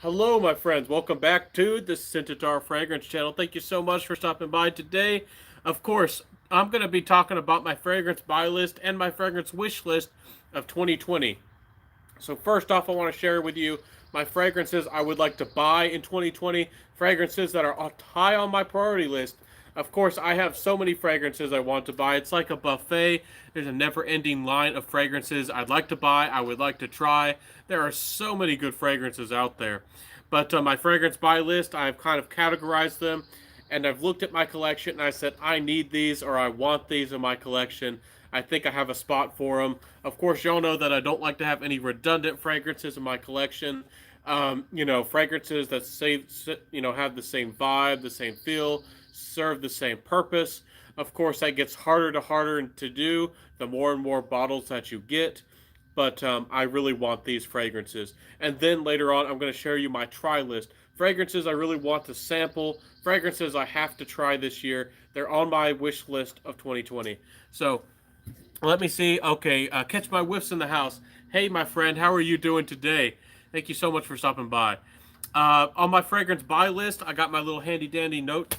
Hello, my friends. Welcome back to the Scentatar Fragrance channel. Thank you so much for stopping by today. Of course, I'm going to be talking about my fragrance buy list and my fragrance wish list of 2020. So first off, I want to share with you my fragrances I would like to buy in 2020, fragrances that are high on my priority list. Of course, I have so many fragrances I want to buy. It's like a buffet. There's a never-ending line of fragrances I'd like to buy, I would like to try. There are so many good fragrances out there. But my fragrance buy list, I've kind of categorized them, and I've looked at my collection and I said, I need these or I want these in my collection. I think I have a spot for them. Of course, y'all know that I don't like to have any redundant fragrances in my collection. Fragrances that have the same vibe, the same feel, serve the same purpose. Of course, that gets harder to do the more and more bottles that you get. But I really want these fragrances. And then later on, I'm going to share you my try list. Fragrances I really want to sample, fragrances I have to try this year. They're on my wish list of 2020. So let me see. Okay, catch my whiffs in the house. Hey, my friend, how are you doing today? Thank you so much for stopping by. On my fragrance buy list, I got my little handy dandy notes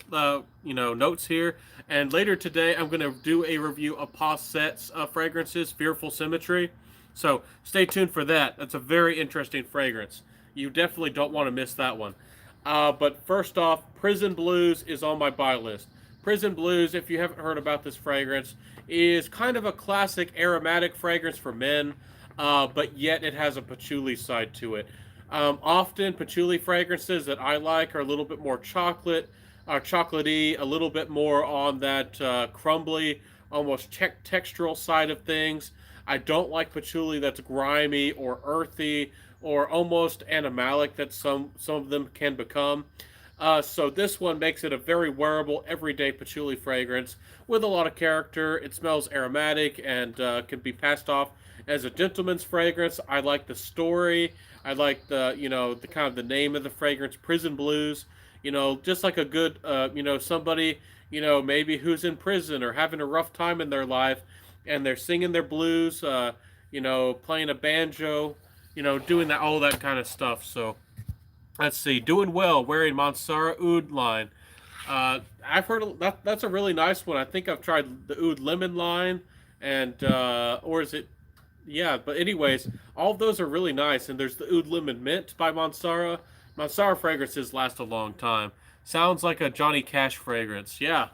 here. And later today, I'm gonna do a review of Posset's fragrances, Fearful Symmetry. So stay tuned for that. That's a very interesting fragrance. You definitely don't want to miss that one. But first off, Prison Blues is on my buy list. Prison Blues, if you haven't heard about this fragrance, is kind of a classic aromatic fragrance for men, but yet it has a patchouli side to it. Often, patchouli fragrances that I like are a little bit more chocolatey, a little bit more on that crumbly, almost textural side of things. I don't like patchouli that's grimy or earthy or almost animalic that some of them can become. So this one makes it a very wearable, everyday patchouli fragrance with a lot of character. It smells aromatic and can be passed off as a gentleman's fragrance. I like the story. I like the kind of the name of the fragrance, Prison Blues. Just like a good, somebody, maybe who's in prison or having a rough time in their life, and they're singing their blues, playing a banjo, doing all that kind of stuff. So let's see, doing well, wearing Mansara Oud line. I've heard that's a really nice one. I think I've tried the Oud lemon line, and or is it? Yeah, but anyways, all of those are really nice. And there's the Oud lemon mint by Mansara. Mansara fragrances last a long time. Sounds like a Johnny Cash fragrance. Yeah,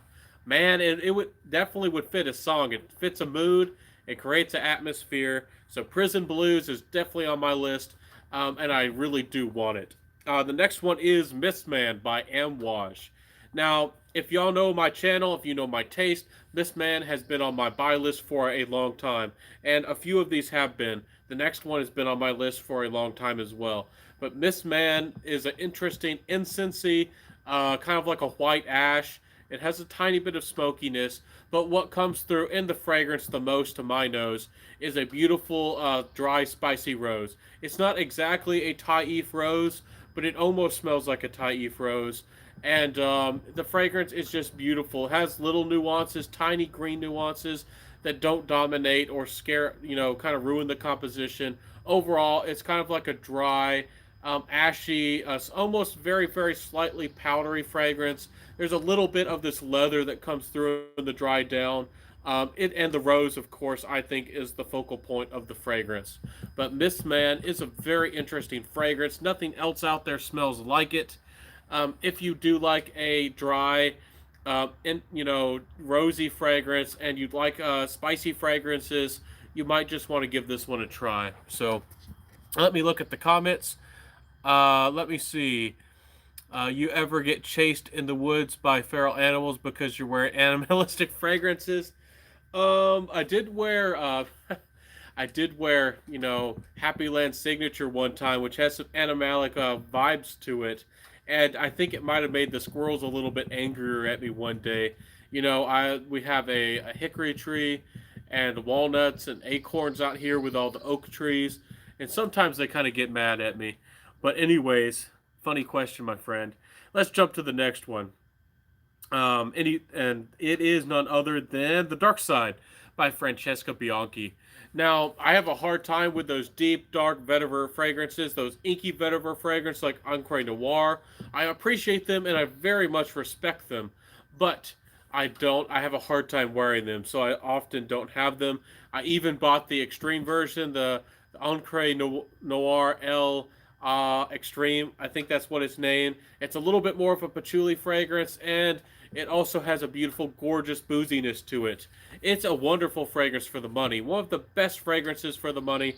man, it would definitely would fit a song. It fits a mood. It creates an atmosphere. So Prison Blues is definitely on my list, and I really do want it. The next one is Mistman by Amouage. Now, if y'all know my channel, if you know my taste, Mistman has been on my buy list for a long time, and a few of these have been. The next one has been on my list for a long time as well. But Mistman is an interesting incensey, kind of like a white ash. It has a tiny bit of smokiness, but what comes through in the fragrance the most to my nose is a beautiful, dry, spicy rose. It's not exactly a Taif rose, but it almost smells like a Taif rose. And the fragrance is just beautiful. It has little nuances, tiny green nuances that don't dominate or scare, kind of ruin the composition. Overall, it's kind of like a dry, ashy, almost very, very slightly powdery fragrance. There's a little bit of this leather that comes through in the dry down. And the rose, of course, I think is the focal point of the fragrance. But Miss Man is a very interesting fragrance. Nothing else out there smells like it. If you do like a dry, rosy fragrance, and you'd like spicy fragrances, you might just want to give this one a try. So let me look at the comments. Let me see. You ever get chased in the woods by feral animals because you're wearing animalistic fragrances? I did wear I did wear, Happy Land Signature one time, which has some animalic vibes to it, and I think it might have made the squirrels a little bit angrier at me one day. We have a hickory tree and walnuts and acorns out here with all the oak trees, and sometimes they kind of get mad at me. But anyways, funny question, my friend. Let's jump to the next one. And it is none other than The Dark Side by Francesca Bianchi. Now, I have a hard time with those deep, dark vetiver fragrances, those inky vetiver fragrances like Ancre Noir. I appreciate them and I very much respect them, but I have a hard time wearing them, so I often don't have them. I even bought the extreme version, the Ancre Noir L Extreme. I think that's what it's named. It's a little bit more of a patchouli fragrance, and it also has a beautiful, gorgeous booziness to it. It's a wonderful fragrance for the money. One of the best fragrances for the money.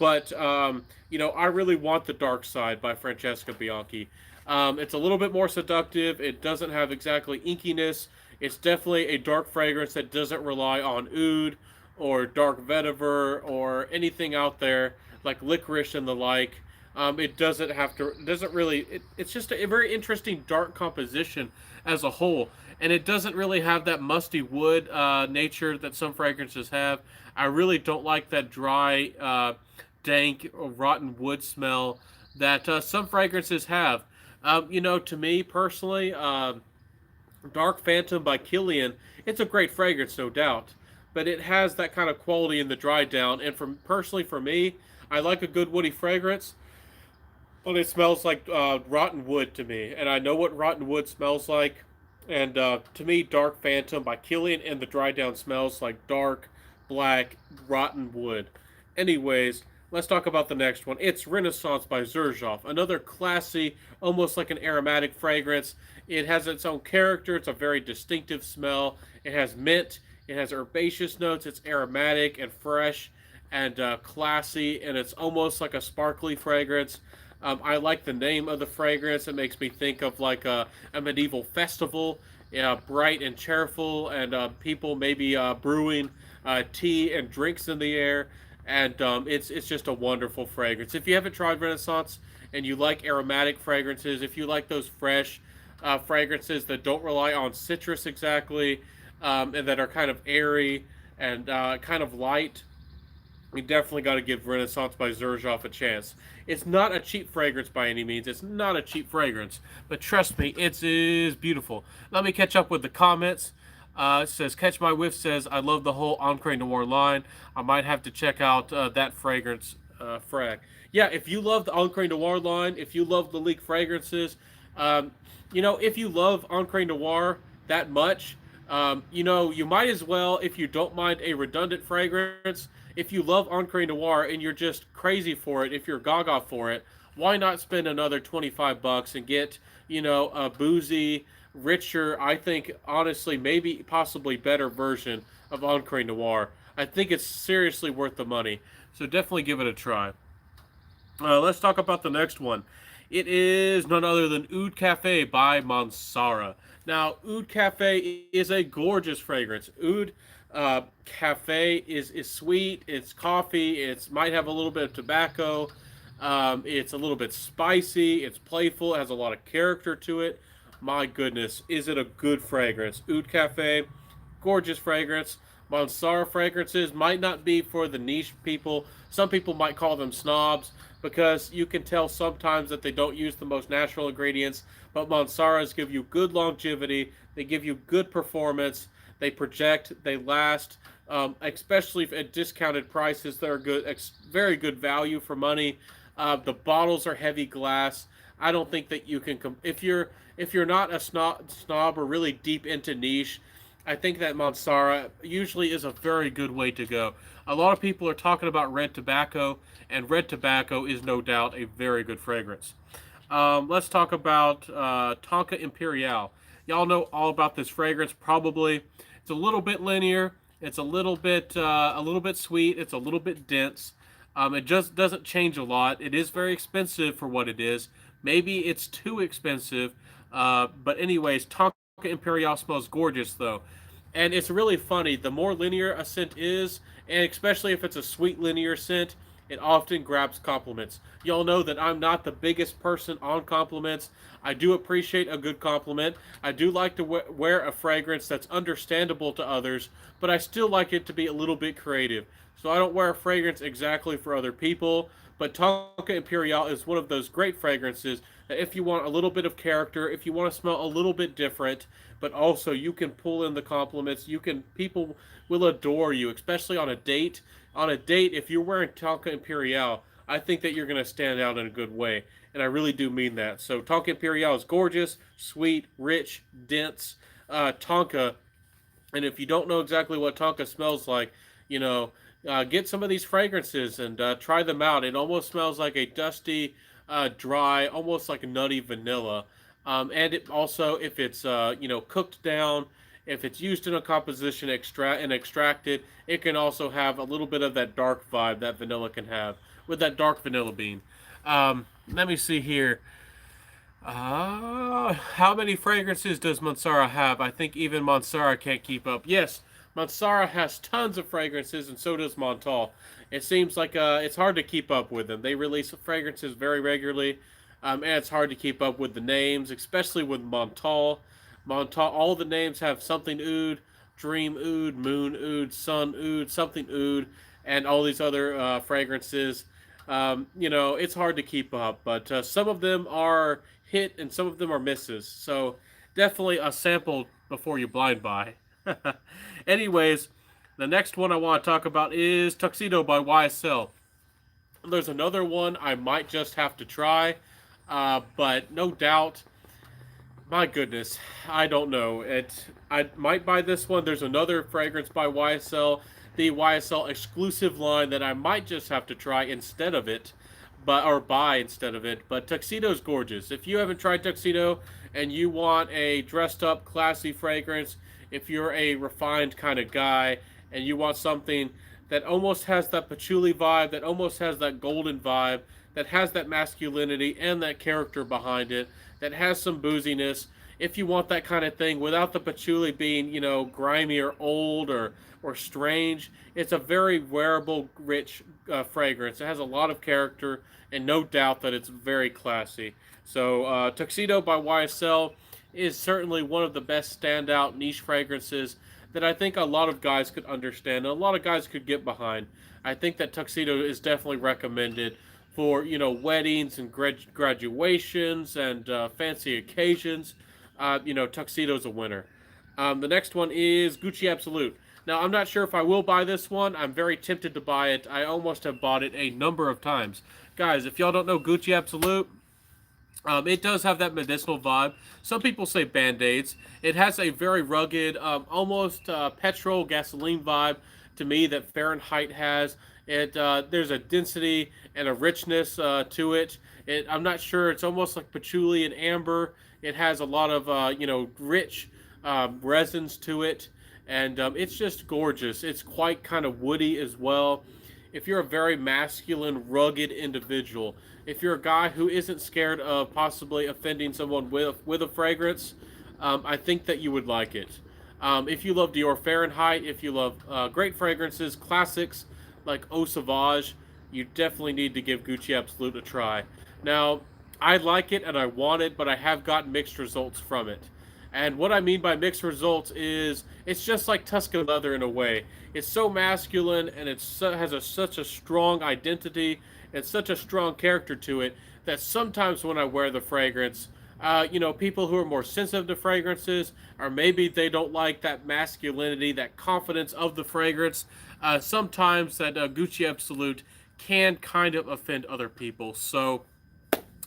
But I really want the Dark Side by Francesca Bianchi. It's a little bit more seductive. It doesn't have exactly inkiness. It's definitely a dark fragrance that doesn't rely on oud or dark vetiver or anything out there like licorice and the like. It doesn't have to. Doesn't really. It's just a very interesting dark composition as a whole, and it doesn't really have that musty wood nature that some fragrances have. I really don't like that dry, dank, rotten wood smell that some fragrances have. To me personally, Dark Phantom by Kilian, it's a great fragrance, no doubt, but it has that kind of quality in the dry down. And for me, I like a good woody fragrance, but it smells like rotten wood to me, and I know what rotten wood smells like. And to me, Dark Phantom by Kilian and the dry down smells like dark, black, rotten wood. Anyways, let's talk about the next one. It's Renaissance by Xerjoff, another classy, almost like an aromatic fragrance. It has its own character. It's a very distinctive smell. It has mint. It has herbaceous notes. It's aromatic and fresh and classy, and it's almost like a sparkly fragrance. I like the name of the fragrance. It makes me think of like a medieval festival, bright and cheerful, and people maybe brewing tea and drinks in the air. And it's just a wonderful fragrance. If you haven't tried Renaissance and you like aromatic fragrances, if you like those fresh fragrances that don't rely on citrus exactly, and that are kind of airy and kind of light, we definitely got to give Renaissance by Xerjoff a chance. It's not a cheap fragrance by any means. It's not a cheap fragrance, but trust me, it is beautiful. Let me catch up with the comments. It says, Catch My Whiff says, I love the whole Ancre Noir line. I might have to check out that fragrance frag. Yeah, if you love the Ancre Noir line, if you love the League fragrances, um, if you love Ancre Noir that much, you might as well, if you don't mind a redundant fragrance, if you love Ancre Noir and you're just crazy for it, if you're gaga for it, why not spend another $25 and get, a boozy, richer, I think, honestly, maybe possibly better version of Ancre Noir. I think it's seriously worth the money. So definitely give it a try. Let's talk about the next one. It is none other than Oud Cafe by Mansara. Now, Oud Cafe is a gorgeous fragrance. Oud Cafe is sweet. It's coffee. It might have a little bit of tobacco. It's a little bit spicy. It's playful. It has a lot of character to it. My goodness, is it a good fragrance? Oud Cafe, gorgeous fragrance. Mansara fragrances might not be for the niche people. Some people might call them snobs because you can tell sometimes that they don't use the most natural ingredients. But Mansaras give you good longevity. They give you good performance. They project. They last. Especially at discounted prices, they're good, very good value for money. The bottles are heavy glass. I don't think that you can. If you're not a snob or really deep into niche, I think that Mansara usually is a very good way to go. A lot of people are talking about red tobacco, and red tobacco is no doubt a very good fragrance. Let's talk about Tonka Imperial. Y'all know all about this fragrance, probably. It's a little bit linear. It's a little bit sweet. It's a little bit dense. It just doesn't change a lot. It is very expensive for what it is. Maybe it's too expensive. But anyways, Tonka Imperial smells gorgeous though. And it's really funny. The more linear a scent is, and especially if it's a sweet linear scent, it often grabs compliments. Y'all know that I'm not the biggest person on compliments. I do appreciate a good compliment. I do like to wear a fragrance that's understandable to others, but I still like it to be a little bit creative. So I don't wear a fragrance exactly for other people, but Tonka Imperial is one of those great fragrances that if you want a little bit of character, if you want to smell a little bit different, but also you can pull in the compliments, people will adore you, especially on a date. on a date, if you're wearing Tonka Imperial, I think that you're going to stand out in a good way. And I really do mean that. So Tonka Imperial is gorgeous, sweet, rich, dense. Tonka, and if you don't know exactly what Tonka smells like, you know, get some of these fragrances and try them out. It almost smells like a dusty, dry, almost like a nutty vanilla. And it also, if it's cooked down, if it's used in a composition extracted, it can also have a little bit of that dark vibe that vanilla can have with that dark vanilla bean. Let me see here. How many fragrances does Mansara have? I think even Mansara can't keep up. Yes, Mansara has tons of fragrances, and so does Montal. It seems like it's hard to keep up with them. They release fragrances very regularly, and it's hard to keep up with the names, especially with Montal. Montal, all the names have something oud, dream oud, moon oud, sun oud, something oud, and all these other fragrances. It's hard to keep up, but some of them are hit and some of them are misses. So definitely a sample before you blind buy. Anyways, the next one I want to talk about is Tuxedo by YSL. There's another one I might just have to try, but no doubt, my goodness, I don't know. I might buy this one. There's another fragrance by YSL, the YSL exclusive line that I might just have to try instead of it, or buy instead of it. But Tuxedo's gorgeous. If you haven't tried Tuxedo and you want a dressed up, classy fragrance, if you're a refined kind of guy and you want something that almost has that patchouli vibe, that almost has that golden vibe, that has that masculinity and that character behind it, that has some booziness. If you want that kind of thing without the patchouli being, grimy or old or strange, it's a very wearable, rich fragrance. It has a lot of character and no doubt that it's very classy. So Tuxedo by YSL is certainly one of the best standout niche fragrances that I think a lot of guys could understand and a lot of guys could get behind. I think that Tuxedo is definitely recommended for weddings and graduations and fancy occasions. Tuxedo's a winner. The next one is Gucci Absolute. Now, I'm not sure if I will buy this one. I'm very tempted to buy it. I almost have bought it a number of times. Guys, if y'all don't know Gucci Absolute, it does have that medicinal vibe. Some people say Band-Aids. It has a very rugged, almost petrol gasoline vibe to me that Fahrenheit has. There's a density and a richness to it. I'm not sure. It's almost like patchouli and amber. It has a lot of rich resins to it, and it's just gorgeous. It's quite kind of woody as well. If you're a very masculine, rugged individual, if you're a guy who isn't scared of possibly offending someone with a fragrance, I think that you would like it. If you love Dior Fahrenheit, if you love great fragrances, classics like Eau Sauvage, you definitely need to give Gucci Absolute a try. Now, I like it and I want it, but I have gotten mixed results from it. And what I mean by mixed results is it's just like Tuscan leather in a way. It's so masculine and such a strong identity and such a strong character to it that sometimes when I wear the fragrance, people who are more sensitive to fragrances, or maybe they don't like that masculinity, that confidence of the fragrance, sometimes that Gucci Absolute can kind of offend other people. So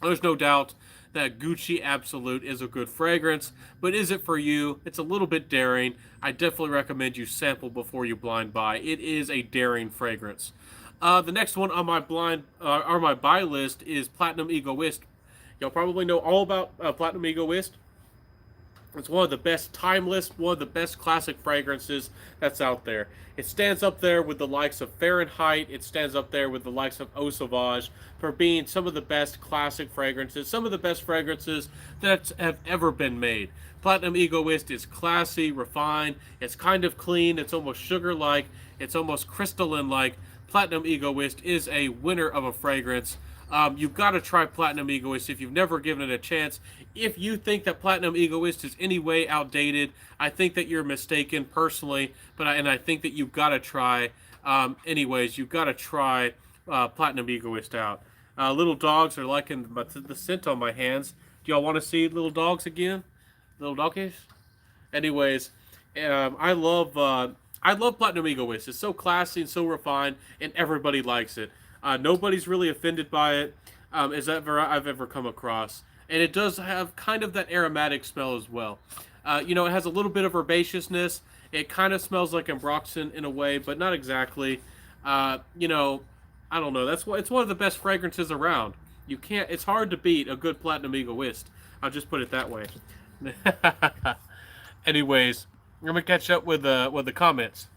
there's no doubt that Gucci Absolute is a good fragrance, but is it for you? It's a little bit daring. I definitely recommend you sample before you blind buy. It is a daring fragrance. The next one on my buy list is Platinum Egoist. Y'all probably know all about Platinum Egoist. It's one of the best timeless, one of the best classic fragrances that's out there. It stands up there with the likes of Fahrenheit. It stands up there with the likes of Eau Sauvage for being some of the best classic fragrances, some of the best fragrances that have ever been made. Platinum Egoist is classy, refined. It's kind of clean. It's almost sugar-like. It's almost crystalline-like. Platinum Egoist is a winner of a fragrance. You've got to try Platinum Egoist if you've never given it a chance. If you think that Platinum Egoist is any way outdated, I think that you're mistaken personally. I think that you've got to try. You've got to try Platinum Egoist out. Little dogs are liking the scent on my hands. Do y'all want to see little dogs again? Little doggies? Anyways, I love I love Platinum Egoist. It's so classy and so refined, and everybody likes it. Nobody's really offended by it, as ever I've ever come across. And it does have kind of that aromatic smell as well. It has a little bit of herbaceousness. It kind of smells like Ambroxan in a way, but not exactly. Uh, you know, I don't know. That's what it's one of the best fragrances around. You can't. It's hard to beat a good Platinum Egoist. I'll just put it that way. Anyways, I'm gonna catch up with the comments.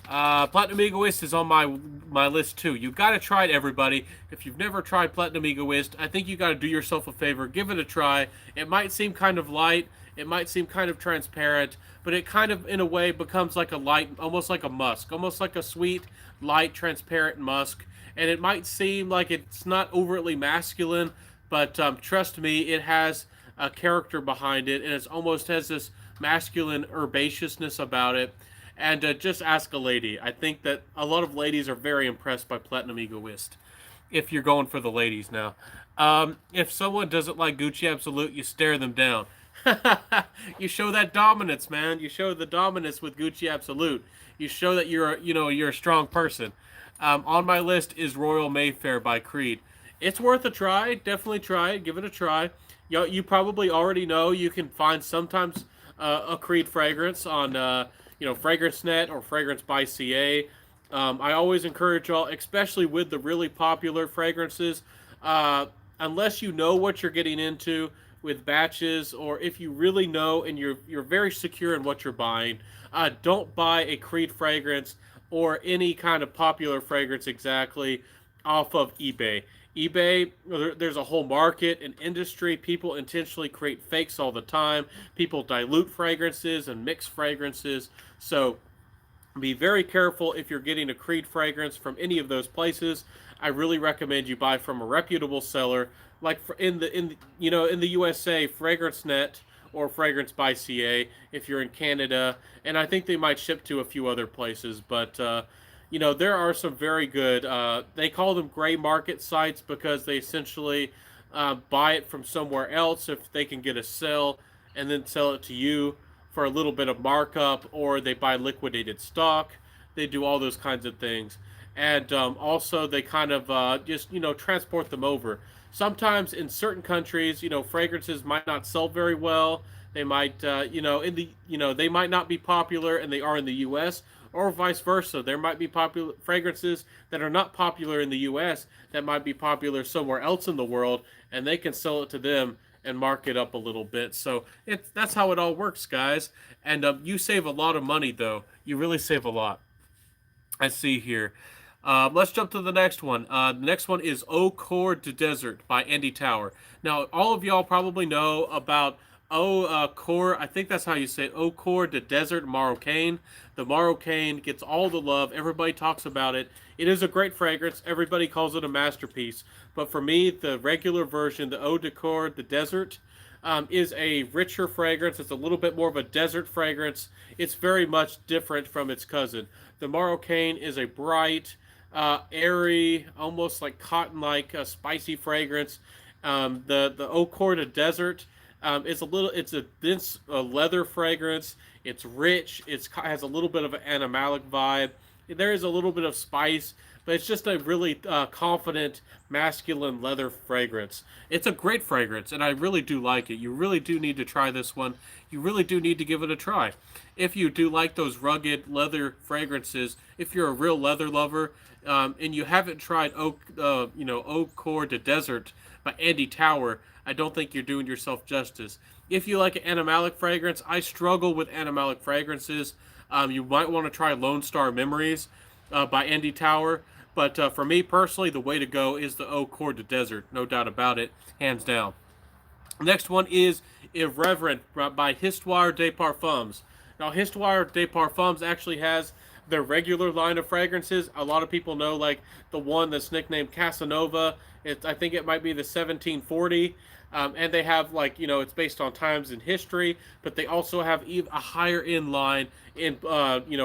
Platinum Egoist is on my list too. You got to try it, everybody. If you've never tried Platinum Egoist, I think you got to do yourself a favor. Give it a try. It might seem kind of light. It might seem kind of transparent, but it kind of, in a way, becomes like a light, almost like a musk, almost like a sweet, light, transparent musk. And it might seem like it's not overtly masculine, but trust me, it has a character behind it, and it almost has this masculine herbaceousness about it. And just ask a lady. I think that a lot of ladies are very impressed by Platinum Egoist. If you're going for the ladies now, if someone doesn't like Gucci Absolute, you stare them down. You show that dominance, man. You show the dominance with Gucci Absolute. You show that you're a strong person. On my list is Royal Mayfair by Creed. It's worth a try. Definitely try it. Give it a try. You probably already know you can find sometimes a Creed fragrance on FragranceNet or Fragrance by CA. I always encourage y'all, especially with the really popular fragrances, unless you know what you're getting into with batches, or if you really know and you're very secure in what you're buying, don't buy a Creed fragrance or any kind of popular fragrance exactly off of eBay. eBay, there's a whole market and industry. People intentionally create fakes all the time. People dilute fragrances and mix fragrances. So be very careful if you're getting a Creed fragrance from any of those places. I really recommend you buy from a reputable seller, like in the USA, FragranceNet or Fragrance by CA. If you're in Canada, and I think they might ship to a few other places, but there are some very good. They call them gray market sites because they essentially buy it from somewhere else if they can get a sell and then sell it to you for a little bit of markup, or they buy liquidated stock. They do all those kinds of things. And also, they kind of just transport them over. Sometimes in certain countries, fragrances might not sell very well. They might, they might not be popular, and they are in the U.S., or vice versa. There might be popular fragrances that are not popular in the U.S. that might be popular somewhere else in the world, and they can sell it to them and mark it up a little bit. So that's how it all works, guys. And you save a lot of money, though. You really save a lot. I see here. Let's jump to the next one. The next one is Eau Coeur de Desert by Andy Tower. Now, all of y'all probably know about Coeur. I think that's how you say it. Eau Coeur de Desert Marocain. The Marocain gets all the love. Everybody talks about it. It is a great fragrance. Everybody calls it a masterpiece. But for me, the regular version, the Eau de Coeur de Desert, is a richer fragrance. It's a little bit more of a desert fragrance. It's very much different from its cousin. The Marocain is a bright, airy, almost like cotton-like, spicy fragrance. The Eau Coeur de Desert it's a dense leather fragrance. It's rich. It has a little bit of an animalic vibe. There is a little bit of spice, but it's just a really confident, masculine leather fragrance. It's a great fragrance, and I really do like it. You really do need to try this one. You really do need to give it a try. If you do like those rugged leather fragrances, if you're a real leather lover, and you haven't tried Eau Coeur de Desert by Andy Tower, I don't think you're doing yourself justice. If you like an animalic fragrance, I struggle with animalic fragrances. You might want to try Lone Star Memories by Andy Tower. But for me personally, the way to go is the Eau Coeur de Desert. No doubt about it. Hands down. Next one is Irreverent by Histoire des Parfums. Now, Histoire des Parfums actually has their regular line of fragrances. A lot of people know, like, the one that's nicknamed Casanova. I think it might be the 1740. And they have, like, it's based on times in history, but they also have a higher end line in,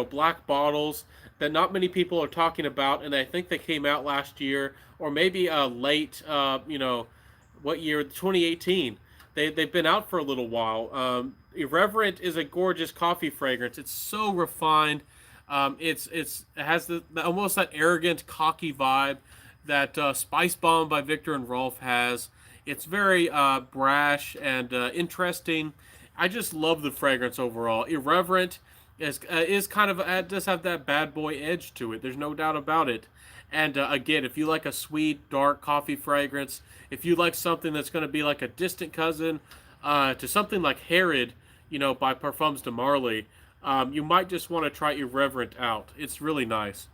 black bottles that not many people are talking about. And I think they came out last year, or maybe late, what year? 2018. they've been out for a little while. Irreverent is a gorgeous coffee fragrance. It's so refined. It has almost that arrogant, cocky vibe that Spice Bomb by Victor and Rolf has. It's very brash and interesting. I just love the fragrance overall. Irreverent is kind of does have that bad boy edge to it. There's no doubt about it. And again, if you like a sweet, dark coffee fragrance, if you like something that's going to be like a distant cousin to something like Herod, by Parfums de Marly, you might just want to try Irreverent out. It's really nice.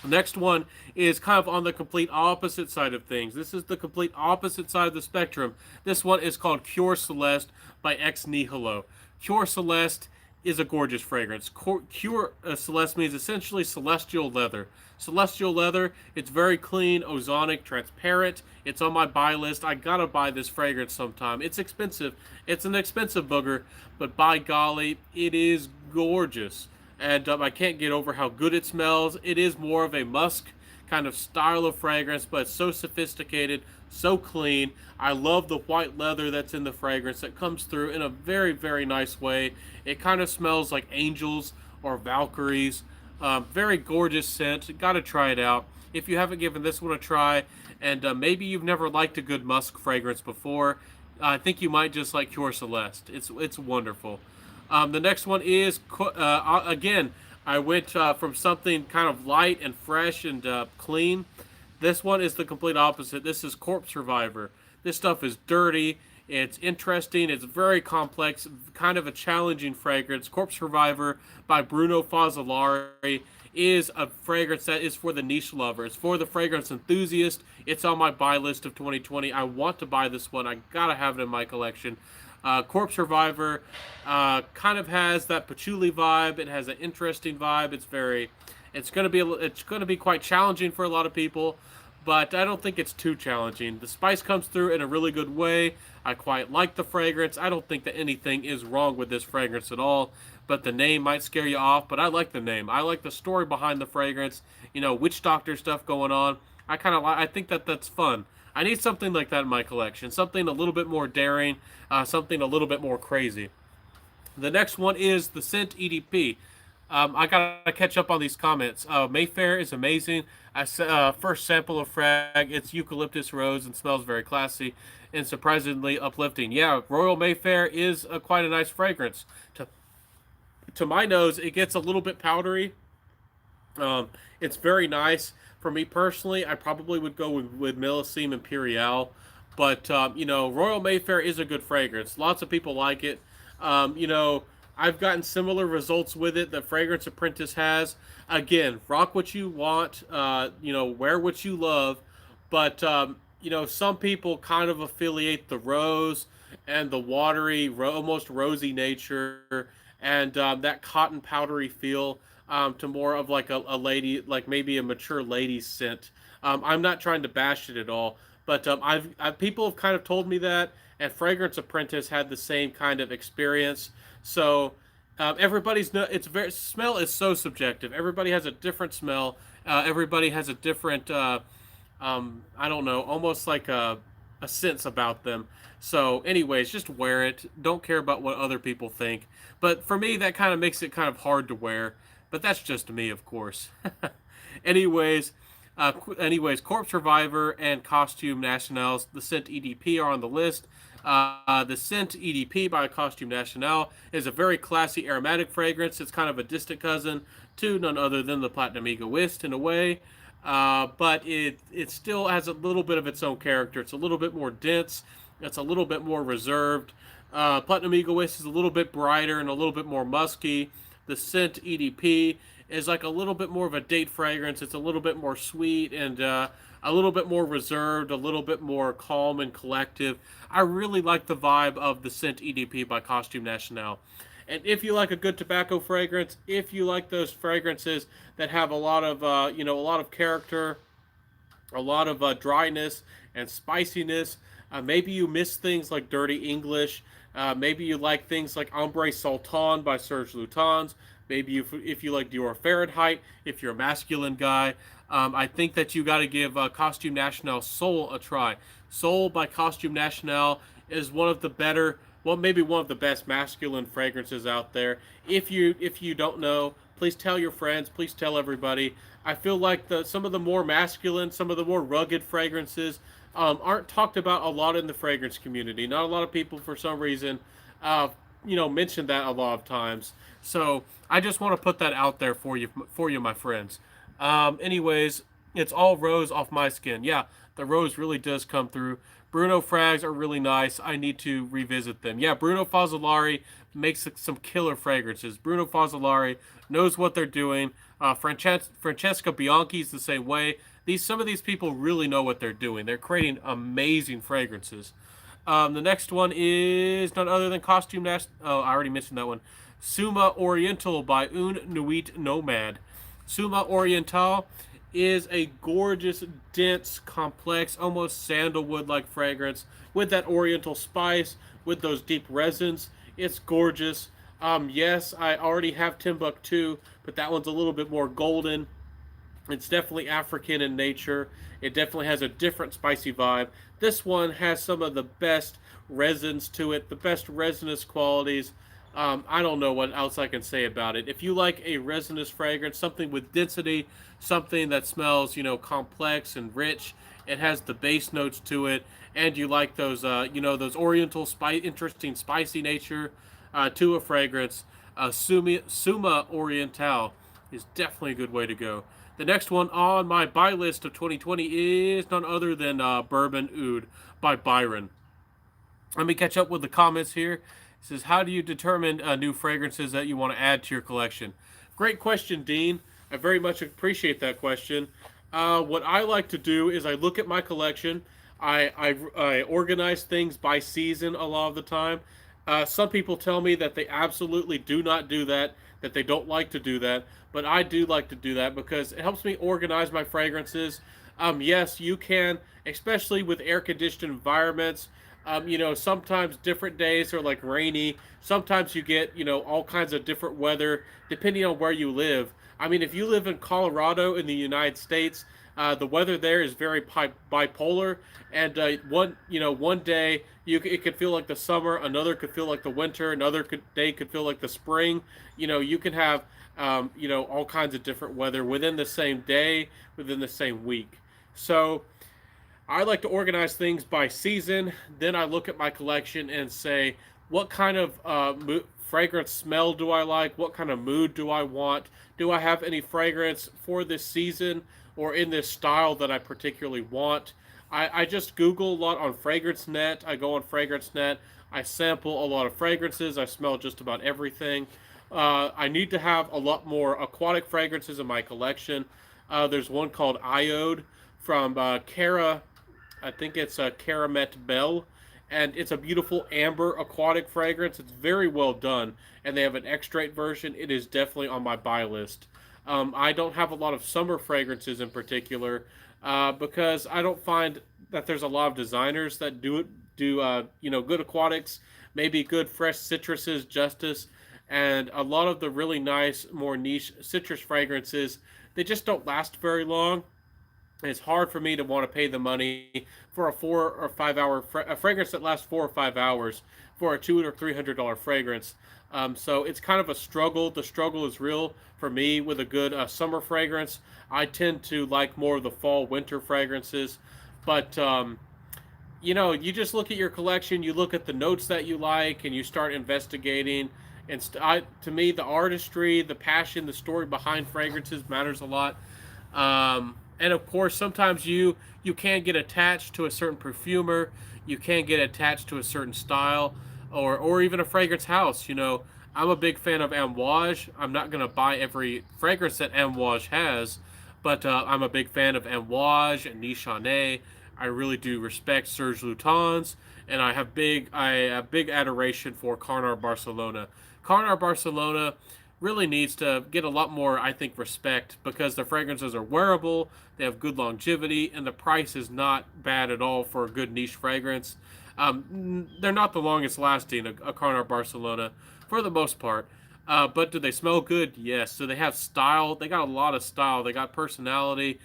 The next one is kind of on the complete opposite side of things. This is the complete opposite side of the spectrum. This one is called Cure Celeste by Ex Nihilo. Cure Celeste is a gorgeous fragrance. Cure Celeste means essentially celestial leather. Celestial leather, it's very clean, ozonic, transparent. It's on my buy list. I gotta buy this fragrance sometime. It's expensive. It's an expensive booger, but by golly, it is gorgeous. And I can't get over how good it smells. It is more of a musk kind of style of fragrance, but it's so sophisticated, so clean. I love the white leather that's in the fragrance that comes through in a very, very nice way. It kind of smells like angels or Valkyries. Very gorgeous scent. Got to try it out. If you haven't given this one a try, and maybe you've never liked a good musk fragrance before, I think you might just like Cure Celeste. It's wonderful. The next one is, again, I went from something kind of light and fresh and clean. This one is the complete opposite. This is Corpse Survivor. This stuff is dirty. It's interesting. It's very complex, kind of a challenging fragrance. Corpse Survivor by Bruno Fazzolari is a fragrance that is for the niche lover. It's for the fragrance enthusiast. It's on my buy list of 2020. I want to buy this one. I gotta have it in my collection. Corpse Survivor kind of has that patchouli vibe. It has an interesting vibe. It's gonna be quite challenging for a lot of people, but I don't think it's too challenging. The spice comes through in a really good way. I quite like the fragrance. I don't think that anything is wrong with this fragrance at all, but the name might scare you off, but I like the name. I like the story behind the fragrance, witch doctor stuff going on. I think that that's fun. I need something like that in my collection. Something a little bit more daring, something a little bit more crazy. The next one is the Scent EDP. I gotta catch up on these comments. Mayfair is amazing. First sample of Frag. It's eucalyptus rose and smells very classy and surprisingly uplifting. Yeah, Royal Mayfair is quite a nice fragrance. To my nose, it gets a little bit powdery. It's very nice. For me personally, I probably would go with Millesime Imperial, but Royal Mayfair is a good fragrance. Lots of people like it. I've gotten similar results with it that Fragrance Apprentice has. Again, rock what you want, wear what you love, but some people kind of affiliate the rose and the watery, almost rosy nature and that cotton powdery feel to more of like a lady, like maybe a mature lady's scent. I'm not trying to bash it at all, but people have kind of told me that, and Fragrance Apprentice had the same kind of experience. So smell is so subjective. Everybody has a different smell. Everybody has a different I don't know, almost like a sense about them. So, anyways, just wear it. Don't care about what other people think. But for me, that kind of makes it kind of hard to wear. But that's just me, of course. anyways, Corpse Survivor and Costume Nationals, the Scent EDP are on the list. The Scent EDP by Costume National is a very classy aromatic fragrance. It's kind of a distant cousin to none other than the Platinum Egoist in a way. But it still has a little bit of its own character. It's a little bit more dense. It's a little bit more reserved. Platinum Egoist is a little bit brighter and a little bit more musky. The Scent EDP is like a little bit more of a date fragrance. It's a little bit more sweet and a little bit more reserved, a little bit more calm and collective. I really like the vibe of the Scent EDP by Costume National. And if you like a good tobacco fragrance, if you like those fragrances that have a lot of a lot of character, a lot of dryness and spiciness, maybe you miss things like Dirty English. Maybe you like things like Ombre Sultan by Serge Lutens. Maybe if you like Dior Fahrenheit, if you're a masculine guy, I think that you got to give Costume National Soul a try. Soul by Costume National is one of the better, well, maybe one of the best masculine fragrances out there. If you don't know, please tell your friends. Please tell everybody. I feel like the some of the more masculine, some of the more rugged fragrances aren't talked about a lot in the fragrance community. Not a lot of people, for some reason, uh, mention that a lot of times. So I just want to put that out there for you, my friends. Anyways, it's all rose off my skin. Yeah, the rose really does come through. Bruno frags are really nice. I need to revisit them. Yeah, Bruno Fazzolari makes some killer fragrances. Bruno Fazzolari knows what they're doing. Francesca Bianchi's the same way. Some of these people really know what they're doing. They're creating amazing fragrances. The next one is none other than Costume Nest. Oh, I already mentioned that one. Suma Oriental by Un Nuit Nomad. Suma Oriental is a gorgeous, dense, complex, almost sandalwood-like fragrance with that oriental spice, with those deep resins. It's gorgeous. Yes, I already have Timbuktu, but that one's a little bit more golden. It's definitely African in nature. It definitely has a different spicy vibe. This one has some of the best resins to it, the best resinous qualities. I don't know what else I can say about it. If you like a resinous fragrance, something with density, something that smells, complex and rich, it has the base notes to it, and you like those, those oriental, interesting, spicy nature to a fragrance, Suma Oriental is definitely a good way to go. The next one on my buy list of 2020 is none other than Bourbon Oud by Byron. Let me catch up with the comments here. It says, how do you determine new fragrances that you want to add to your collection? Great question, Dean. I very much appreciate that question. What I like to do is I look at my collection. I organize things by season a lot of the time. Some people tell me that they absolutely do not do that they don't like to do that, but I do like to do that because it helps me organize my fragrances. Yes, you can, especially with air conditioned environments. Sometimes different days are like rainy. Sometimes you get, all kinds of different weather depending on where you live. I mean, if you live in Colorado in the United States, the weather there is very bipolar, and one day it could feel like the summer, another could feel like the winter, day could feel like the spring. You can have all kinds of different weather within the same day, within the same week. So I like to organize things by season. Then I look at my collection and say, what kind of fragrance smell do I like? What kind of mood do I want? Do I have any fragrance for this season or in this style that I particularly want? I just Google a lot on FragranceNet. I go on FragranceNet. I sample a lot of fragrances. I smell just about everything. I need to have a lot more aquatic fragrances in my collection. There's one called Iode from Cara. I think it's a Caramet Belle, and it's a beautiful amber aquatic fragrance. It's very well done, and they have an extrait version. It is definitely on my buy list. I don't have a lot of summer fragrances in particular because I don't find that there's a lot of designers that do good aquatics, maybe good fresh citruses, justice, and a lot of the really nice, more niche citrus fragrances. They just don't last very long. It's hard for me to want to pay the money for a 4 or 5 hour a fragrance that lasts 4 or 5 hours for a $200 or $300 fragrance. So it's kind of a struggle. The struggle is real for me with a good summer fragrance. I tend to like more of the fall winter fragrances, but you just look at your collection, you look at the notes that you like, and you start investigating. And to me, the artistry, the passion, the story behind fragrances matters a lot. And of course, sometimes you can get attached to a certain perfumer, you can get attached to a certain style, or even a fragrance house. I'm a big fan of Amouage. I'm not gonna buy every fragrance that Amouage has, but I'm a big fan of Amouage and Nichane. I really do respect Serge Lutens, and I have big adoration for Carnar Barcelona. Carnar Barcelona really needs to get a lot more, I think, respect because the fragrances are wearable, they have good longevity, and the price is not bad at all for a good niche fragrance. They're not the longest lasting, a Carnar Barcelona, for the most part. But do they smell good? Yes. Do they have style? They got a lot of style. They got personality.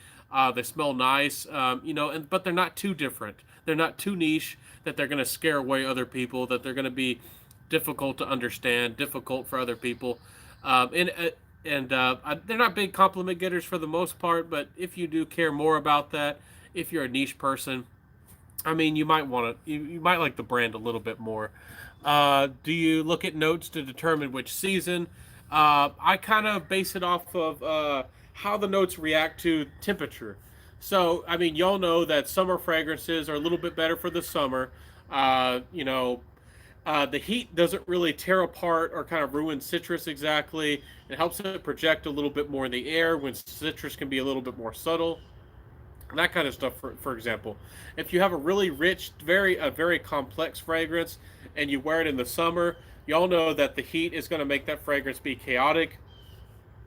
They smell nice. But they're not too different. they're not too niche that they're going to scare away other people, that they're going to be difficult to understand, difficult for other people. They're not big compliment getters for the most part, but if you do care more about that, if you're a niche person, I mean, you might want to, you might like the brand a little bit more. Do you look at notes to determine which season? I kind of base it off of how the notes react to temperature. So, I mean, y'all know that summer fragrances are a little bit better for the summer. Uh, you know, the heat doesn't really tear apart or kind of ruin citrus exactly. It helps it project a little bit more in the air when citrus can be a little bit more subtle, that kind of stuff. For example, if you have a really rich, very complex fragrance and you wear it in the summer, y'all know that the heat is going to make that fragrance be chaotic.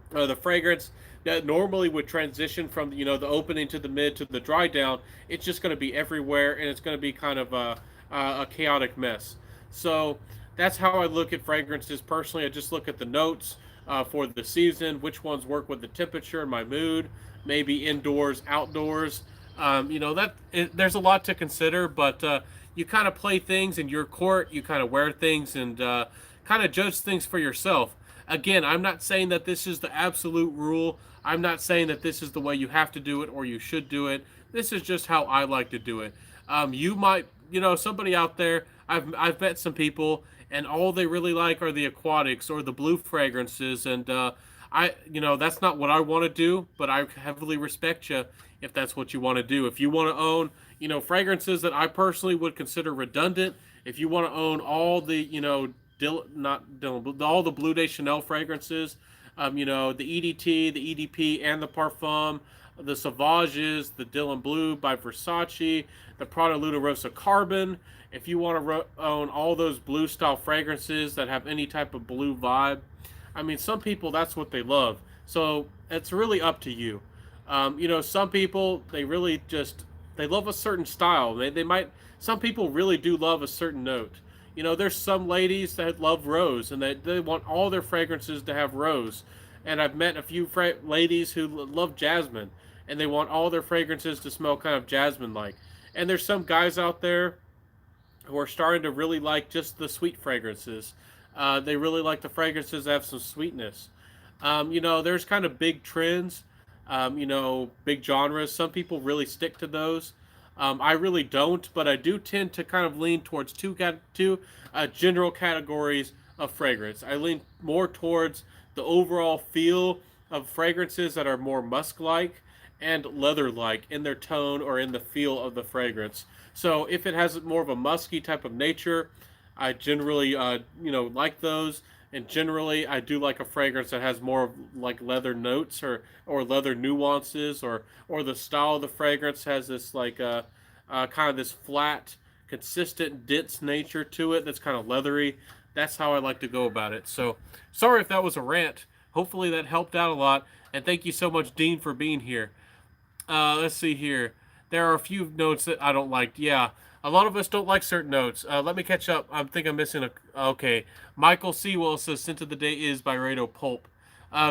The fragrance that normally would transition from the opening to the mid to the dry down, it's just going to be everywhere, and it's going to be kind of a chaotic mess. So that's how I look at fragrances personally. I just look at the notes for the season, which ones work with the temperature and my mood, maybe indoors, outdoors. There's a lot to consider, but you kind of play things in your court. You kind of wear things and kind of judge things for yourself. Again, I'm not saying that this is the absolute rule. I'm not saying that this is the way you have to do it or you should do it. This is just how I like to do it. You might, somebody out there. I've met some people, and all they really like are the aquatics or the blue fragrances, and that's not what I want to do. But I heavily respect you if that's what you want to do. If you want to own, fragrances that I personally would consider redundant. If you want to own all the, not Dylan, but all the Bleu de Chanel fragrances, the EDT, the EDP, and the Parfum, the Sauvages, the Dylan Blue by Versace, the Prada Luda Rosa Carbon. If you want to own all those blue style fragrances that have any type of blue vibe, I mean, some people, that's what they love. So it's really up to you. Some people, they love a certain style. Some people really do love a certain note. There's some ladies that love rose, and they want all their fragrances to have rose. And I've met a few ladies who love jasmine, and they want all their fragrances to smell kind of jasmine-like. And there's some guys out there who are starting to really like just the sweet fragrances. They really like the fragrances that have some sweetness. There's kind of big trends, big genres. Some people really stick to those. I really don't, but I do tend to kind of lean towards two general categories of fragrance. I lean more towards the overall feel of fragrances that are more musk-like and leather-like in their tone or in the feel of the fragrance. So if it has more of a musky type of nature, I generally, like those. And generally, I do like a fragrance that has more of like leather notes or leather nuances, or the style of the fragrance has this like kind of this flat, consistent, dense nature to it that's kind of leathery. That's how I like to go about it. So sorry if that was a rant. Hopefully that helped out a lot. And thank you so much, Dean, for being here. Let's see here. There are a few notes that I don't like. Yeah, a lot of us don't like certain notes. Let me catch up. I think I'm missing a. Okay, Michael Sewell says "Scent of the Day" is Byredo Pulp.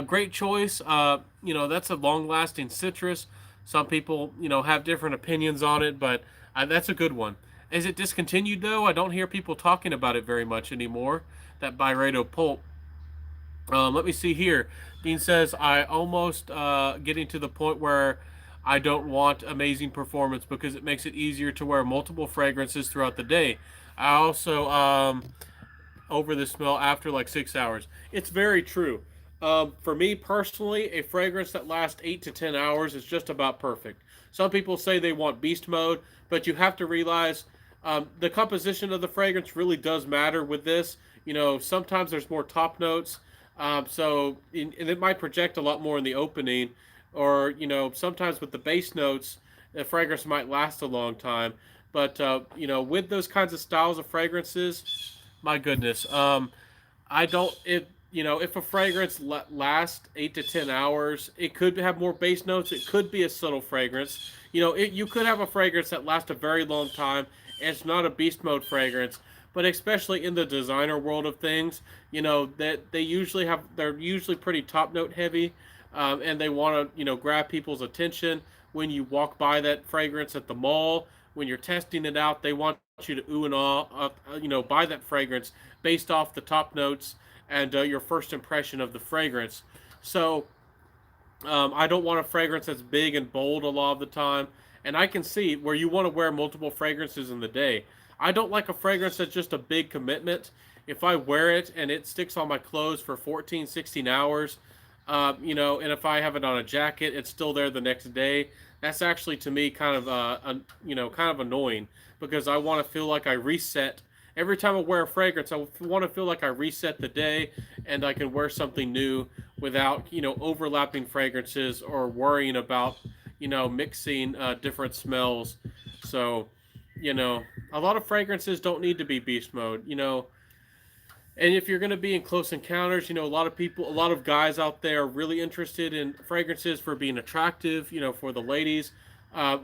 Great choice. That's a long-lasting citrus. Some people, have different opinions on it, but that's a good one. Is it discontinued though? I don't hear people talking about it very much anymore. That Byredo Pulp. Let me see here. Dean says I almost getting to the point where I don't want amazing performance because it makes it easier to wear multiple fragrances throughout the day. I also over the smell after like 6 hours. It's very true. For me personally, a fragrance that lasts 8 to 10 hours is just about perfect. Some people say they want beast mode, but you have to realize the composition of the fragrance really does matter with this. Sometimes there's more top notes, and it might project a lot more in the opening, or sometimes with the base notes, the fragrance might last a long time. But with those kinds of styles of fragrances, my goodness, I don't. If a fragrance lasts 8 to 10 hours, it could have more base notes. It could be a subtle fragrance. You could have a fragrance that lasts a very long time, and it's not a beast mode fragrance. But especially in the designer world of things, that they're usually pretty top note heavy, and they want to grab people's attention when you walk by that fragrance at the mall when you're testing it out, they want you to ooh and ah, buy that fragrance based off the top notes and your first impression of the fragrance. So I don't want a fragrance that's big and bold a lot of the time. And I can see where you want to wear multiple fragrances in the day. I don't like a fragrance that's just a big commitment. If I wear it and it sticks on my clothes for 14, 16 hours, and if I have it on a jacket, it's still there the next day. That's actually to me kind of, kind of annoying because I want to feel like I reset every time I wear a fragrance. I want to feel like I reset the day and I can wear something new without overlapping fragrances or worrying about mixing different smells. So a lot of fragrances don't need to be beast mode. And if you're going to be in close encounters, a lot of people, a lot of guys out there are really interested in fragrances for being attractive, for the ladies.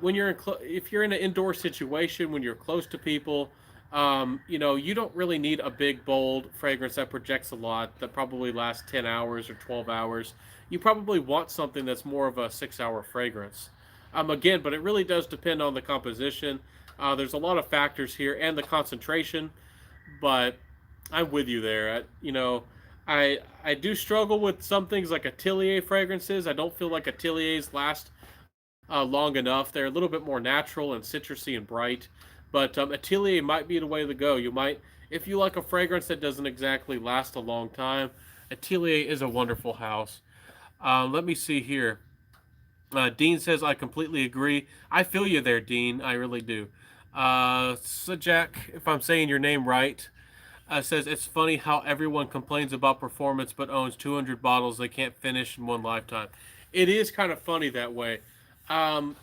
When you're if you're in an indoor situation, when you're close to people, you don't really need a big, bold fragrance that projects a lot that probably lasts 10 hours or 12 hours. You probably want something that's more of a 6 hour fragrance. Again, but it really does depend on the composition. There's a lot of factors here and the concentration, but I'm with you there. I do struggle with some things like Atelier fragrances. I don't feel like Ateliers last long enough. They're a little bit more natural and citrusy and bright, but Atelier might be the way to go. You might, if you like a fragrance that doesn't exactly last a long time, Atelier is a wonderful house. Let me see here. Dean says, I completely agree. I feel you there, Dean. I really do. Sajak, if I'm saying your name right, says it's funny how everyone complains about performance but owns 200 bottles they can't finish in one lifetime. It is kind of funny that way. A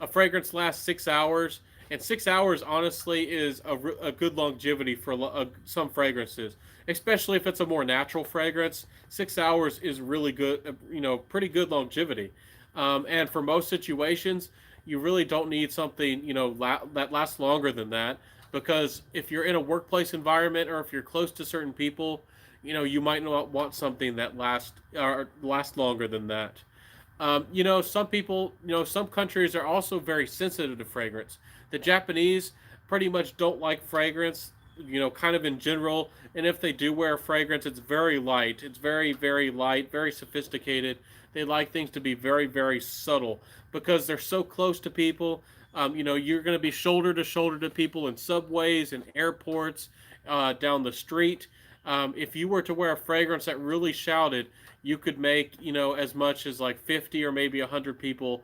fragrance lasts 6 hours, and 6 hours honestly is a good longevity for some fragrances, especially if it's a more natural fragrance. 6 hours is really good, pretty good longevity. And for most situations, you really don't need something that lasts longer than that, because if you're in a workplace environment or if you're close to certain people, you might not want something that lasts longer than that. Some people, some countries are also very sensitive to fragrance. The Japanese pretty much don't like fragrance, kind of in general. And if they do wear a fragrance, it's very light. It's very, very light, very sophisticated. They like things to be very, very subtle because they're so close to people. You're going to be shoulder to shoulder to people in subways and airports, down the street. If you were to wear a fragrance that really shouted, you could make, as much as like 50 or maybe 100 people,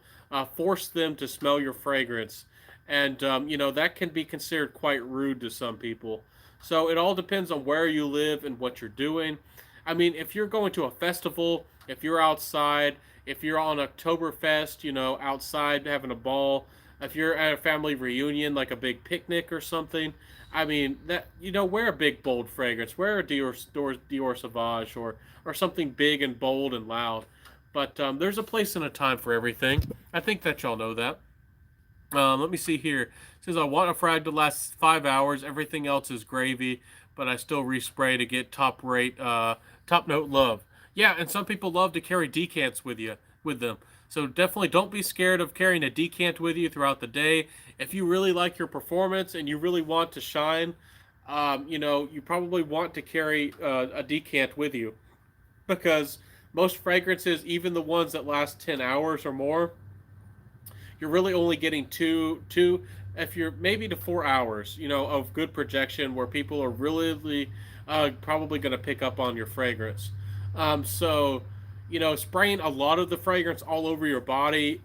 force them to smell your fragrance. And, that can be considered quite rude to some people. So it all depends on where you live and what you're doing. I mean, if you're going to a festival, if you're outside, if you're on Oktoberfest, outside having a ball, if you're at a family reunion, like a big picnic or something, I mean that wear a big bold fragrance, wear a Dior Sauvage or something big and bold and loud. But there's a place and a time for everything. I think that y'all know that. Let me see here. It says I want a frag to last 5 hours. Everything else is gravy, but I still respray to get top note love. Yeah, and some people love to carry decants with them. So definitely don't be scared of carrying a decant with you throughout the day. If you really like your performance and you really want to shine, you probably want to carry a decant with you, because most fragrances, even the ones that last 10 hours or more, you're really only getting two, if you're maybe to 4 hours, of good projection where people are really probably going to pick up on your fragrance. So, spraying a lot of the fragrance all over your body,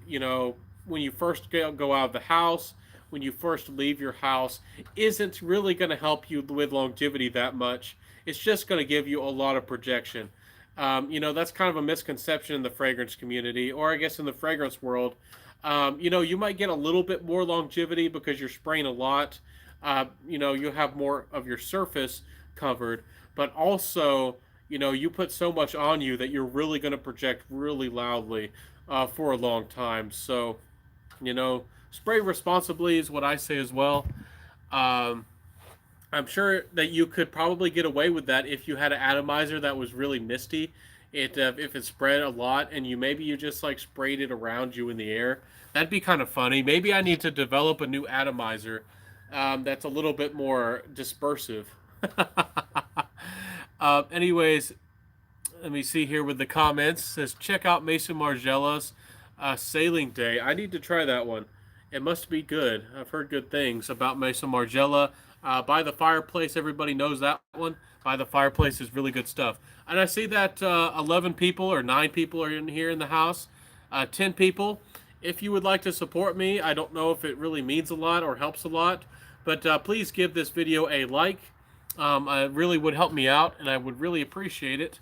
when you first go out of the house, when you first leave your house, isn't really going to help you with longevity that much. It's just going to give you a lot of projection. That's kind of a misconception in the fragrance community, or I guess in the fragrance world. You might get a little bit more longevity because you're spraying a lot. You have more of your surface covered, but also, you put so much on you that you're really going to project really loudly for a long time. So, spray responsibly is what I say as well. Um, I'm sure that you could probably get away with that if you had an atomizer that was really misty. if it spread a lot and you just like sprayed it around you in the air. That'd be kind of funny. Maybe I need to develop a new atomizer that's a little bit more dispersive. Anyways, let me see here with the comments. It says check out Mason Margella's Sailing Day. I need to try that one. It must be good. I've heard good things about Mason Margella. By the Fireplace, everybody knows that one. By the Fireplace is really good stuff. And I see that 11 people or 9 people are in here in the house. 10 people. If you would like to support me, I don't know if it really means a lot or helps a lot, but please give this video a like. It really would help me out, and I would really appreciate it.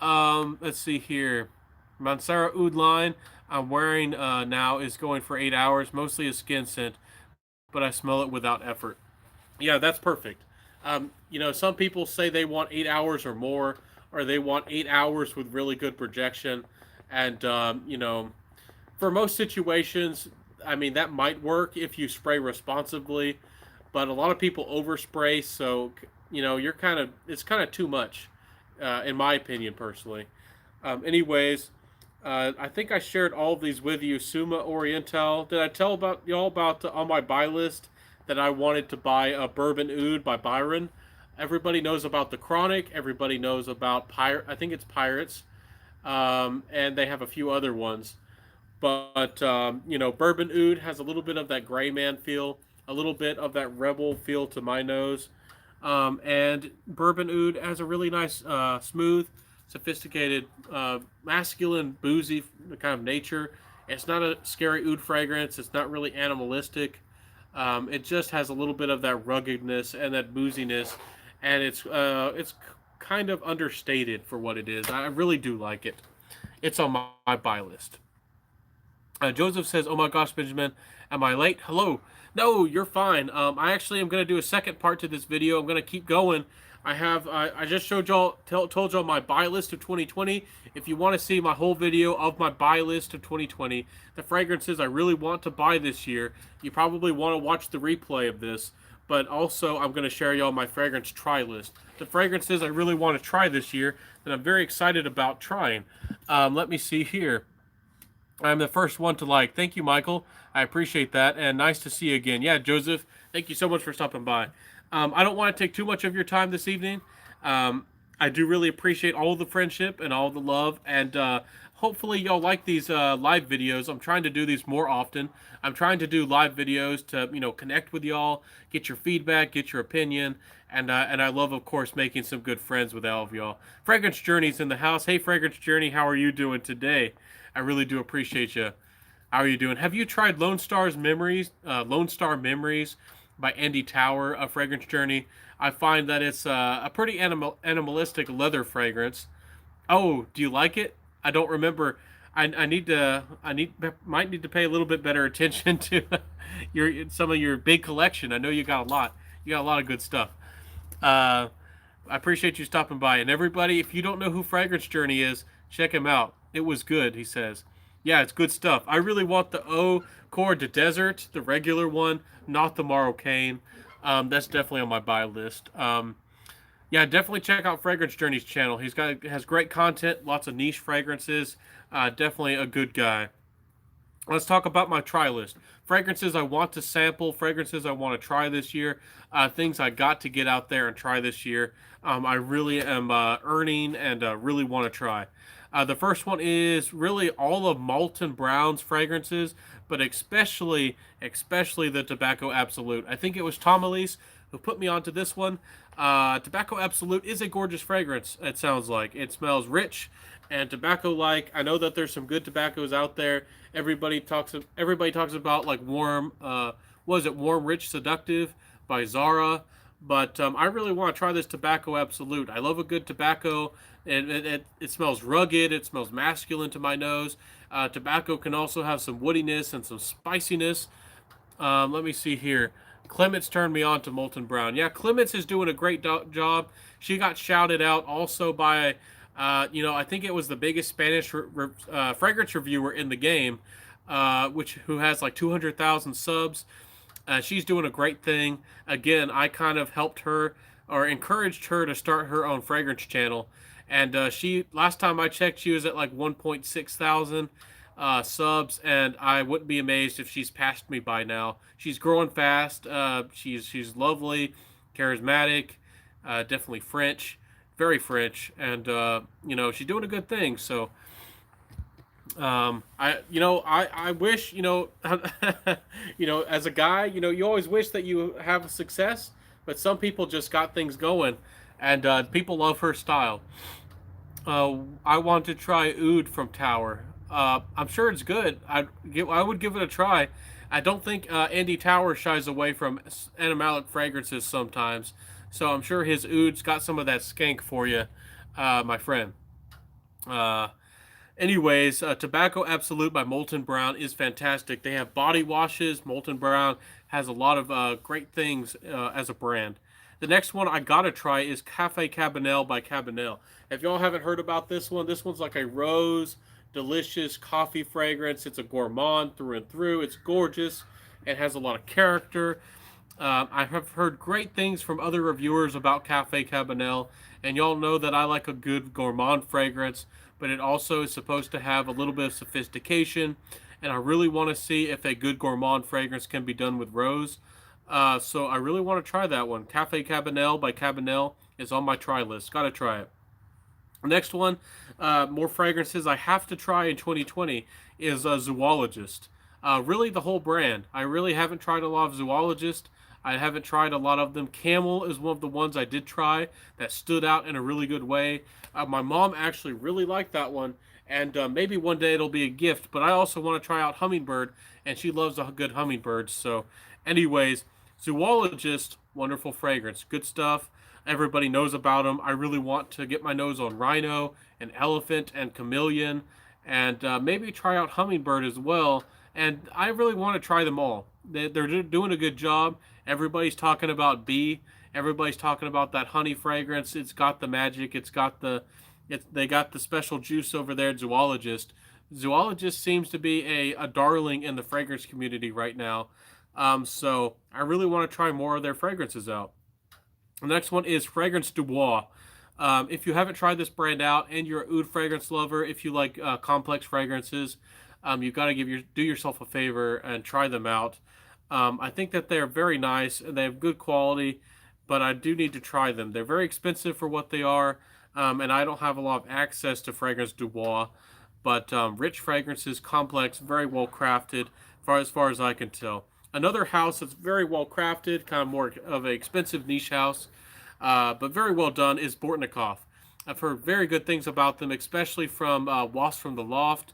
Let's see here. Mansara Oud line I'm wearing now is going for 8 hours, mostly a skin scent, but I smell it without effort. Yeah, that's perfect. Some people say they want 8 hours or more, or they want 8 hours with really good projection. And, for most situations, I mean, that might work if you spray responsibly, but a lot of people overspray, so, it's kind of too much, in my opinion, personally. Anyways, I think I shared all of these with you. Summa Oriental. Did I tell about y'all about on my buy list that I wanted to buy a Bourbon Oud by Byron? Everybody knows about the Chronic. Everybody knows about Pirate. I think it's Pirates, and they have a few other ones. But Bourbon Oud has a little bit of that gray man feel, a little bit of that rebel feel to my nose, and Bourbon Oud has a really nice, smooth, sophisticated, masculine, boozy kind of nature. It's not a scary oud fragrance. It's not really animalistic. It just has a little bit of that ruggedness and that booziness, and it's kind of understated for what it is. I really do like it. It's on my buy list. Joseph says, "Oh my gosh, Benjamin, am I late? Hello. No, you're fine. I actually am going to do a second part to this video. I'm going to keep going. I just showed y'all, told y'all my buy list of 2020. If you want to see my whole video of my buy list of 2020, the fragrances I really want to buy this year, you probably want to watch the replay of this. But also, I'm going to share y'all my fragrance try list. The fragrances I really want to try this year that I'm very excited about trying. Let me see here. I'm the first one to like. Thank you, Michael. I appreciate that, and nice to see you again. Yeah, Joseph, thank you so much for stopping by. I don't want to take too much of your time this evening. I do really appreciate all the friendship and all the love, and hopefully y'all like these live videos. I'm trying to do these more often. I'm trying to do live videos to connect with y'all, get your feedback, get your opinion, and I love, of course, making some good friends with all of y'all. Fragrance Journey's in the house. Hey, Fragrance Journey, how are you doing today? I really do appreciate you. How are you doing? Have you tried Lone Star Memories by Andy Tower, a Fragrance Journey? I find that it's a pretty animalistic leather fragrance. Oh, do you like it? I don't remember. I might need to pay a little bit better attention to some of your big collection. I know you got a lot. You got a lot of good stuff. I appreciate you stopping by. And everybody, if you don't know who Fragrance Journey is, check him out. It was good, he says. Yeah, it's good stuff. I really want the Eau Coeur de Desert, the regular one, not the Marocaine. That's definitely on my buy list. Yeah, definitely check out Fragrance Journey's channel. Has great content, lots of niche fragrances. Definitely a good guy. Let's talk about my try list. Fragrances I want to sample, fragrances I want to try this year, things I got to get out there and try this year. I really am earning and really want to try. The first one is really all of Molton Brown's fragrances, but especially the Tobacco Absolute. I think it was Tom Elise who put me onto this one. Tobacco Absolute is a gorgeous fragrance, it sounds like. It smells rich and tobacco-like. I know that there's some good tobaccos out there. Everybody talks about like Warm, Warm, Rich, Seductive by Zara. But I really want to try this Tobacco Absolute. I love a good tobacco. It smells rugged. It smells masculine to my nose. Tobacco can also have some woodiness and some spiciness. Let me see here. Clements turned me on to Molton Brown. Yeah, Clements is doing a great job. She got shouted out also by, I think it was the biggest Spanish fragrance reviewer in the game, who has like 200,000 subs. She's doing a great thing. Again, I kind of helped her or encouraged her to start her own fragrance channel. And she last time I checked, she was at like 1.6 thousand subs, and I wouldn't be amazed if she's passed me by now. She's growing fast. She's lovely, charismatic, definitely French, very French, and she's doing a good thing. So I wish, as a guy, you always wish that you have success, but some people just got things going, and people love her style. I want to try oud from Tower. I'm sure it's good. I would give it a try. I don't think Andy Tower shies away from animalic fragrances sometimes, so I'm sure his oud's got some of that skank for you, my friend. Uh, Anyways, Tobacco Absolute by Molten Brown is fantastic. They have body washes. Molten Brown has a lot of great things as a brand. The next one I gotta try is Cafe Cabanel by Cabanel. If y'all haven't heard about this one's like a rose, delicious coffee fragrance. It's a gourmand through and through. It's gorgeous. It has a lot of character. I have heard great things from other reviewers about Cafe Cabanel, and y'all know that I like a good gourmand fragrance, but it also is supposed to have a little bit of sophistication, and I really want to see if a good gourmand fragrance can be done with rose. So I really want to try that one. Cafe Cabanel by Cabanel is on my try list. Gotta try it. Next one, more fragrances I have to try in 2020 is Zoologist. Really, the whole brand. I really haven't tried a lot of Zoologist. I haven't tried a lot of them. Camel is one of the ones I did try that stood out in a really good way. My mom actually really liked that one, and maybe one day it'll be a gift. But I also want to try out Hummingbird, and she loves a good hummingbird. So, anyways, Zoologist, wonderful fragrance, good stuff. Everybody knows about them. I really want to get my nose on Rhino and Elephant and Chameleon, and maybe try out Hummingbird as well. And I really want to try them all. They're doing a good job. Everybody's talking about bee. Everybody's talking about that honey fragrance. It's got the magic. They got the special juice over there at Zoologist. Zoologist seems to be a darling in the fragrance community right now. So I really want to try more of their fragrances out. The next one is Fragrance Du Bois. If you haven't tried this brand out and you're an oud fragrance lover, if you like complex fragrances, you've got to do yourself a favor and try them out. I think that they're very nice and they have good quality, but I do need to try them. They're very expensive for what they are, and I don't have a lot of access to Fragrance Du Bois. But rich fragrances, complex, very well crafted, as far as I can tell. Another house that's very well crafted, kind of more of an expensive niche house, but very well done, is Bortnikov. I've heard very good things about them, especially from Wasp from the Loft,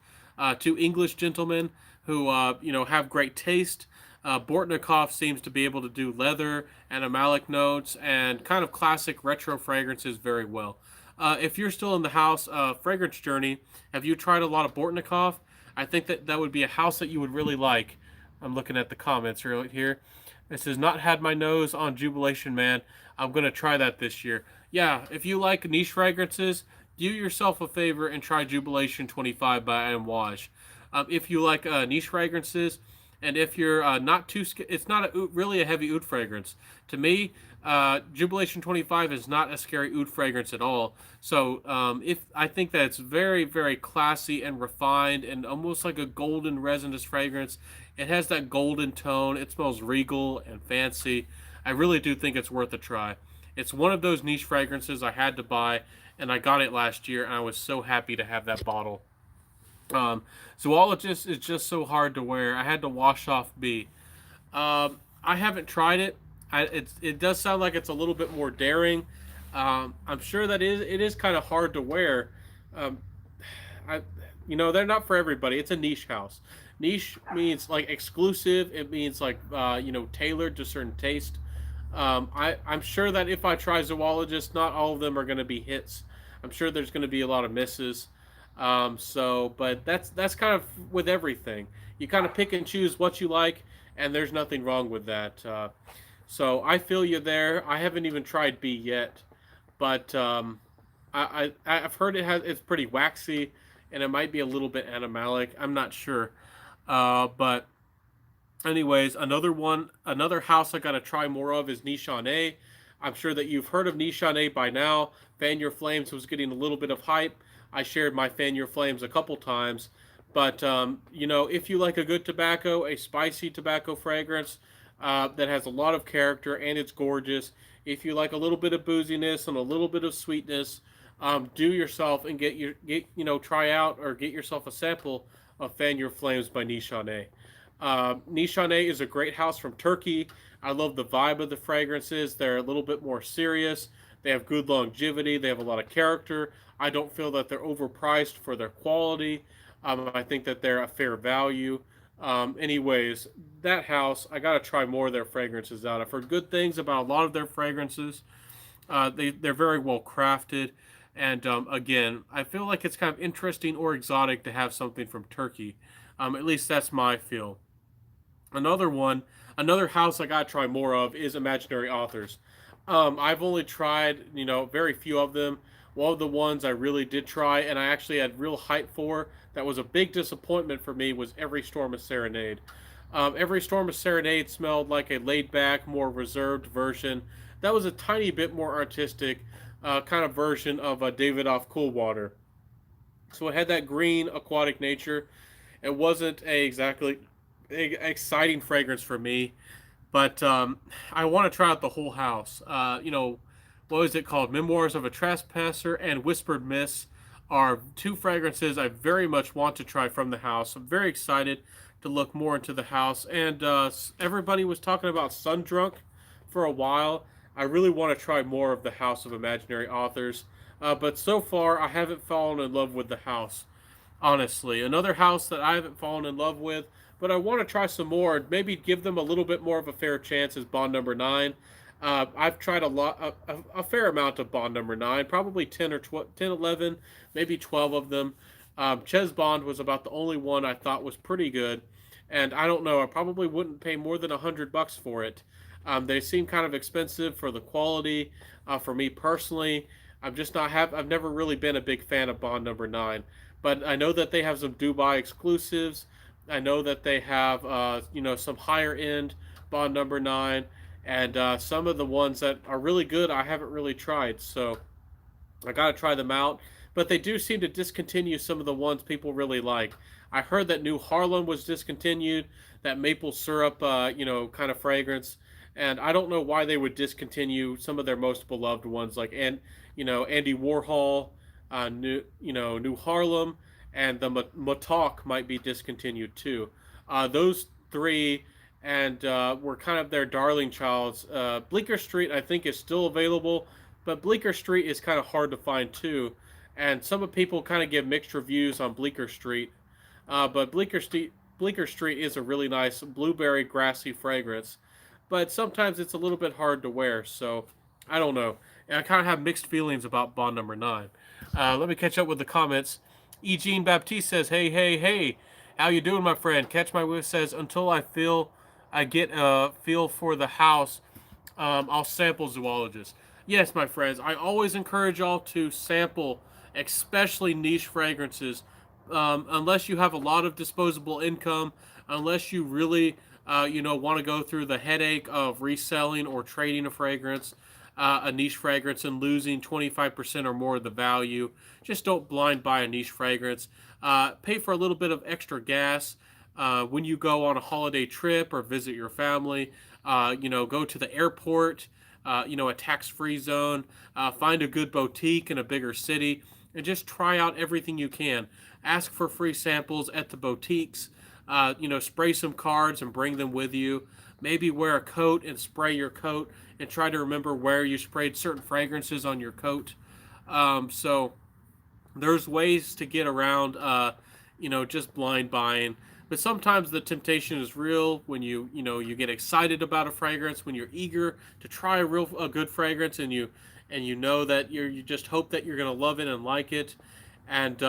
two English gentlemen who have great taste. Bortnikov seems to be able to do leather, animalic notes, and kind of classic retro fragrances very well. If you're still in the house fragrance journey, have you tried a lot of Bortnikov? I think that would be a house that you would really like. I'm looking at the comments right here. It says, not had my nose on Jubilation Man. I'm going to try that this year. Yeah, if you like niche fragrances, do yourself a favor and try Jubilation 25 by Amouage. If you like niche fragrances, and if you're not too, it's not really a heavy oud fragrance. To me, Jubilation 25 is not a scary oud fragrance at all. So if I think that it's very, very classy and refined and almost like a golden resinous fragrance. It has that golden tone. It smells regal and fancy. I really do think it's worth a try. It's one of those niche fragrances I had to buy, and I got it last year, and I was so happy to have that bottle. Zoologist is just so hard to wear. I had to wash off B. I haven't tried it. It does sound like it's a little bit more daring. I'm sure that it is kind of hard to wear. Um, they're not for everybody. It's a niche house. Niche means like exclusive. It means like tailored to certain taste. I'm sure that if I try Zoologist, not all of them are going to be hits. I'm sure there's going to be a lot of misses. But that's kind of with everything. You kind of pick and choose what you like, and there's nothing wrong with that. So I feel you there. I haven't even tried B yet, but I've heard it's pretty waxy, and it might be a little bit animalic. I'm not sure, but anyways, another house I got to try more of is Nichane. I'm sure that you've heard of Nishane by now. Fan Your Flames was getting a little bit of hype. I shared my Fan Your Flames a couple times. But, if you like a good tobacco, a spicy tobacco fragrance that has a lot of character and it's gorgeous, if you like a little bit of booziness and a little bit of sweetness, do yourself and try out or get yourself a sample of Fan Your Flames by Nishane. Nishane is a great house from Turkey. I love the vibe of the fragrances. They're a little bit more serious. They have good longevity. They have a lot of character. I don't feel that they're overpriced for their quality. I think that they're a fair value. Anyways, that house, I gotta try more of their fragrances out. I've heard good things about a lot of their fragrances. They're very well crafted, and again, I feel like it's kind of interesting or exotic to have something from Turkey. At least that's my feel. Another one, another house I gotta try more of is Imaginary Authors. I've only tried, very few of them. One of the ones I really did try, and I actually had real hype for, that was a big disappointment for me, was Every Storm a Serenade. Every Storm a Serenade smelled like a laid back, more reserved version. That was a tiny bit more artistic kind of version of Davidoff Coolwater. So it had that green aquatic nature. It wasn't exactly exciting fragrance for me, but I want to try out the whole house. What was it called? Memoirs of a Trespasser and Whispered Mists are two fragrances I very much want to try from the house. I'm very excited to look more into the house. And everybody was talking about Sundrunk for a while. I really want to try more of the House of Imaginary Authors. But so far, I haven't fallen in love with the house, honestly. Another house that I haven't fallen in love with, but I want to try some more and maybe give them a little bit more of a fair chance is Bond Number 9. I've tried a fair amount of Bond Number 9, probably 10 or 12, 10, 11, maybe 12 of them. Ches Bond was about the only one I thought was pretty good, and I don't know, I probably wouldn't pay more than $100 for it. They seem kind of expensive for the quality. For me personally, I've never really been a big fan of Bond Number 9, but I know that they have some Dubai exclusives. I know that they have some higher end Bond Number 9, and some of the ones that are really good I haven't really tried, so I gotta try them out. But they do seem to discontinue some of the ones people really like. I heard that New Harlem was discontinued, that maple syrup, kind of fragrance, and I don't know why they would discontinue some of their most beloved ones, like Andy Warhol, New Harlem, and the Matok might be discontinued too. Those three and were kind of their darling childs. Bleecker Street, I think, is still available, but Bleecker Street is kind of hard to find too. And some people kind of give mixed reviews on Bleecker Street, but Bleecker Street is a really nice blueberry grassy fragrance, but sometimes it's a little bit hard to wear. So I don't know. And I kind of have mixed feelings about Bond Number 9. Let me catch up with the comments. E. Jean Baptiste says, "Hey, hey, hey, how you doing, my friend?" Catch My Whiff says, "Until I get a feel for the house, I'll sample Zoologist." Yes, my friends, I always encourage y'all to sample, especially niche fragrances, unless you have a lot of disposable income, unless you really, want to go through the headache of reselling or trading a niche fragrance and losing 25% or more of the value. Just don't blind buy a niche fragrance. Pay for a little bit of extra gas when you go on a holiday trip or visit your family. Go to the airport, a tax-free zone, find a good boutique in a bigger city, and just try out everything you can. Ask for free samples at the boutiques. Spray some cards and bring them with you. Maybe wear a coat and spray your coat and try to remember where you sprayed certain fragrances on your coat. So there's ways to get around, just blind buying. But sometimes the temptation is real when you get excited about a fragrance, when you're eager to try a good fragrance, and you know that you just hope that you're gonna love it and like it, and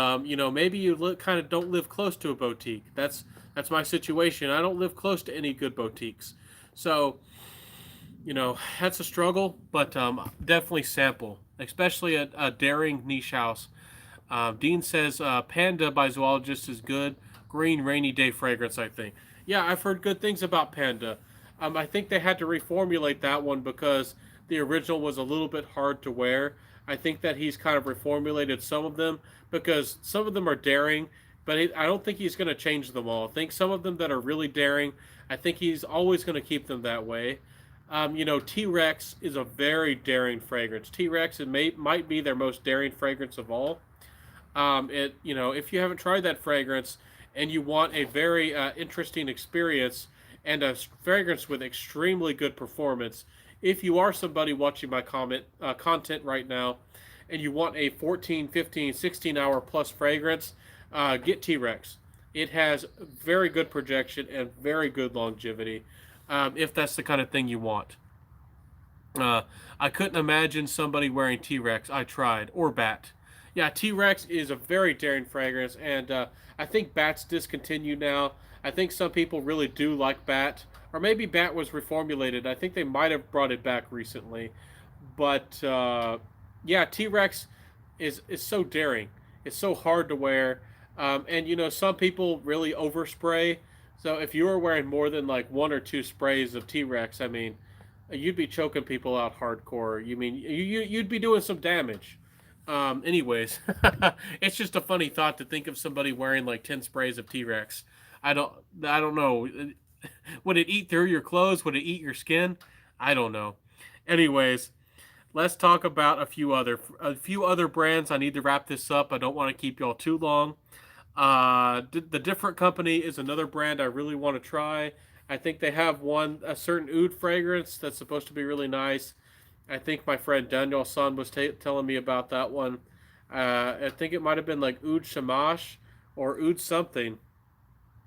maybe you kind of don't live close to a boutique. That's my situation. I don't live close to any good boutiques, so that's a struggle. But definitely sample, especially a daring niche house. Dean says Panda by Zoologist is good. Green rainy day fragrance, I think. Yeah, I've heard good things about Panda. I think they had to reformulate that one because the original was a little bit hard to wear. I think that he's kind of reformulated some of them because some of them are daring, but I don't think he's going to change them all. I think some of them that are really daring, I think he's always going to keep them that way. T Rex is a very daring fragrance. T Rex might be their most daring fragrance of all. If you haven't tried that fragrance and you want a very interesting experience and a fragrance with extremely good performance, if you are somebody watching my content right now and you want a 14, 15, 16 hour plus fragrance, get T Rex. It has very good projection and very good longevity, if that's the kind of thing you want. Uh, I couldn't imagine somebody wearing T Rex. I tried. Or Bat. Yeah, T Rex is a very daring fragrance, and I think Bat's discontinued now. I think some people really do like Bat. Or maybe Bat was reformulated. I think they might have brought it back recently. But yeah, T Rex is so daring. It's so hard to wear. And some people really overspray. So if you were wearing more than like one or two sprays of T Rex, I mean, you'd be choking people out hardcore. You mean you'd be doing some damage. Anyways, it's just a funny thought to think of somebody wearing like 10 sprays of T Rex. I don't know. Would it eat through your clothes? Would it eat your skin? I don't know. Anyways, let's talk about a few other brands. I need to wrap this up. I don't want to keep y'all too long. The Different Company is another brand I really want to try. I think they have a certain oud fragrance that's supposed to be really nice. I think my friend Daniel San was telling me about that one. I think it might have been like oud shamash or oud something.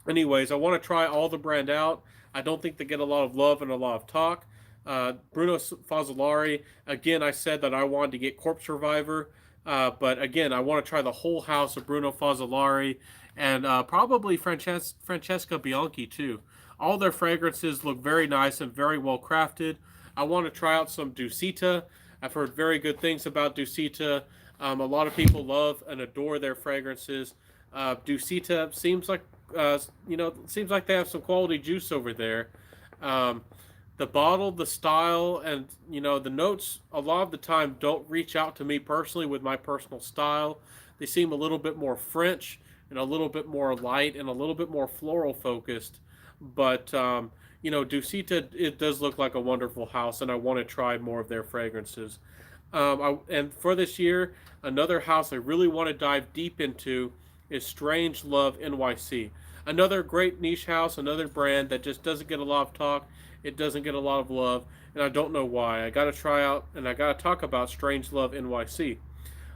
Anyways, I want to try all the brand out. I don't think they get a lot of love and a lot of talk. Bruno Fazzolari, again, I said that I wanted to get Corpse Reviver, but again, I want to try the whole house of Bruno Fazzolari and probably Francesca Bianchi too. All their fragrances look very nice and very well crafted. I want to try out some Dusita. I've heard very good things about Dusita. A lot of people love and adore their fragrances. Dusita seems like they have some quality juice over there. Um, the bottle, the style, and the notes a lot of the time don't reach out to me personally with my personal style. They seem a little bit more French and a little bit more light and a little bit more floral focused. But Dusita, it does look like a wonderful house, and I want to try more of their fragrances. And for this year, another house I really want to dive deep into is Strange Love NYC. Another great niche house, another brand that just doesn't get a lot of talk. It doesn't get a lot of love, and I don't know why. I got to try out and I got to talk about Strange Love NYC.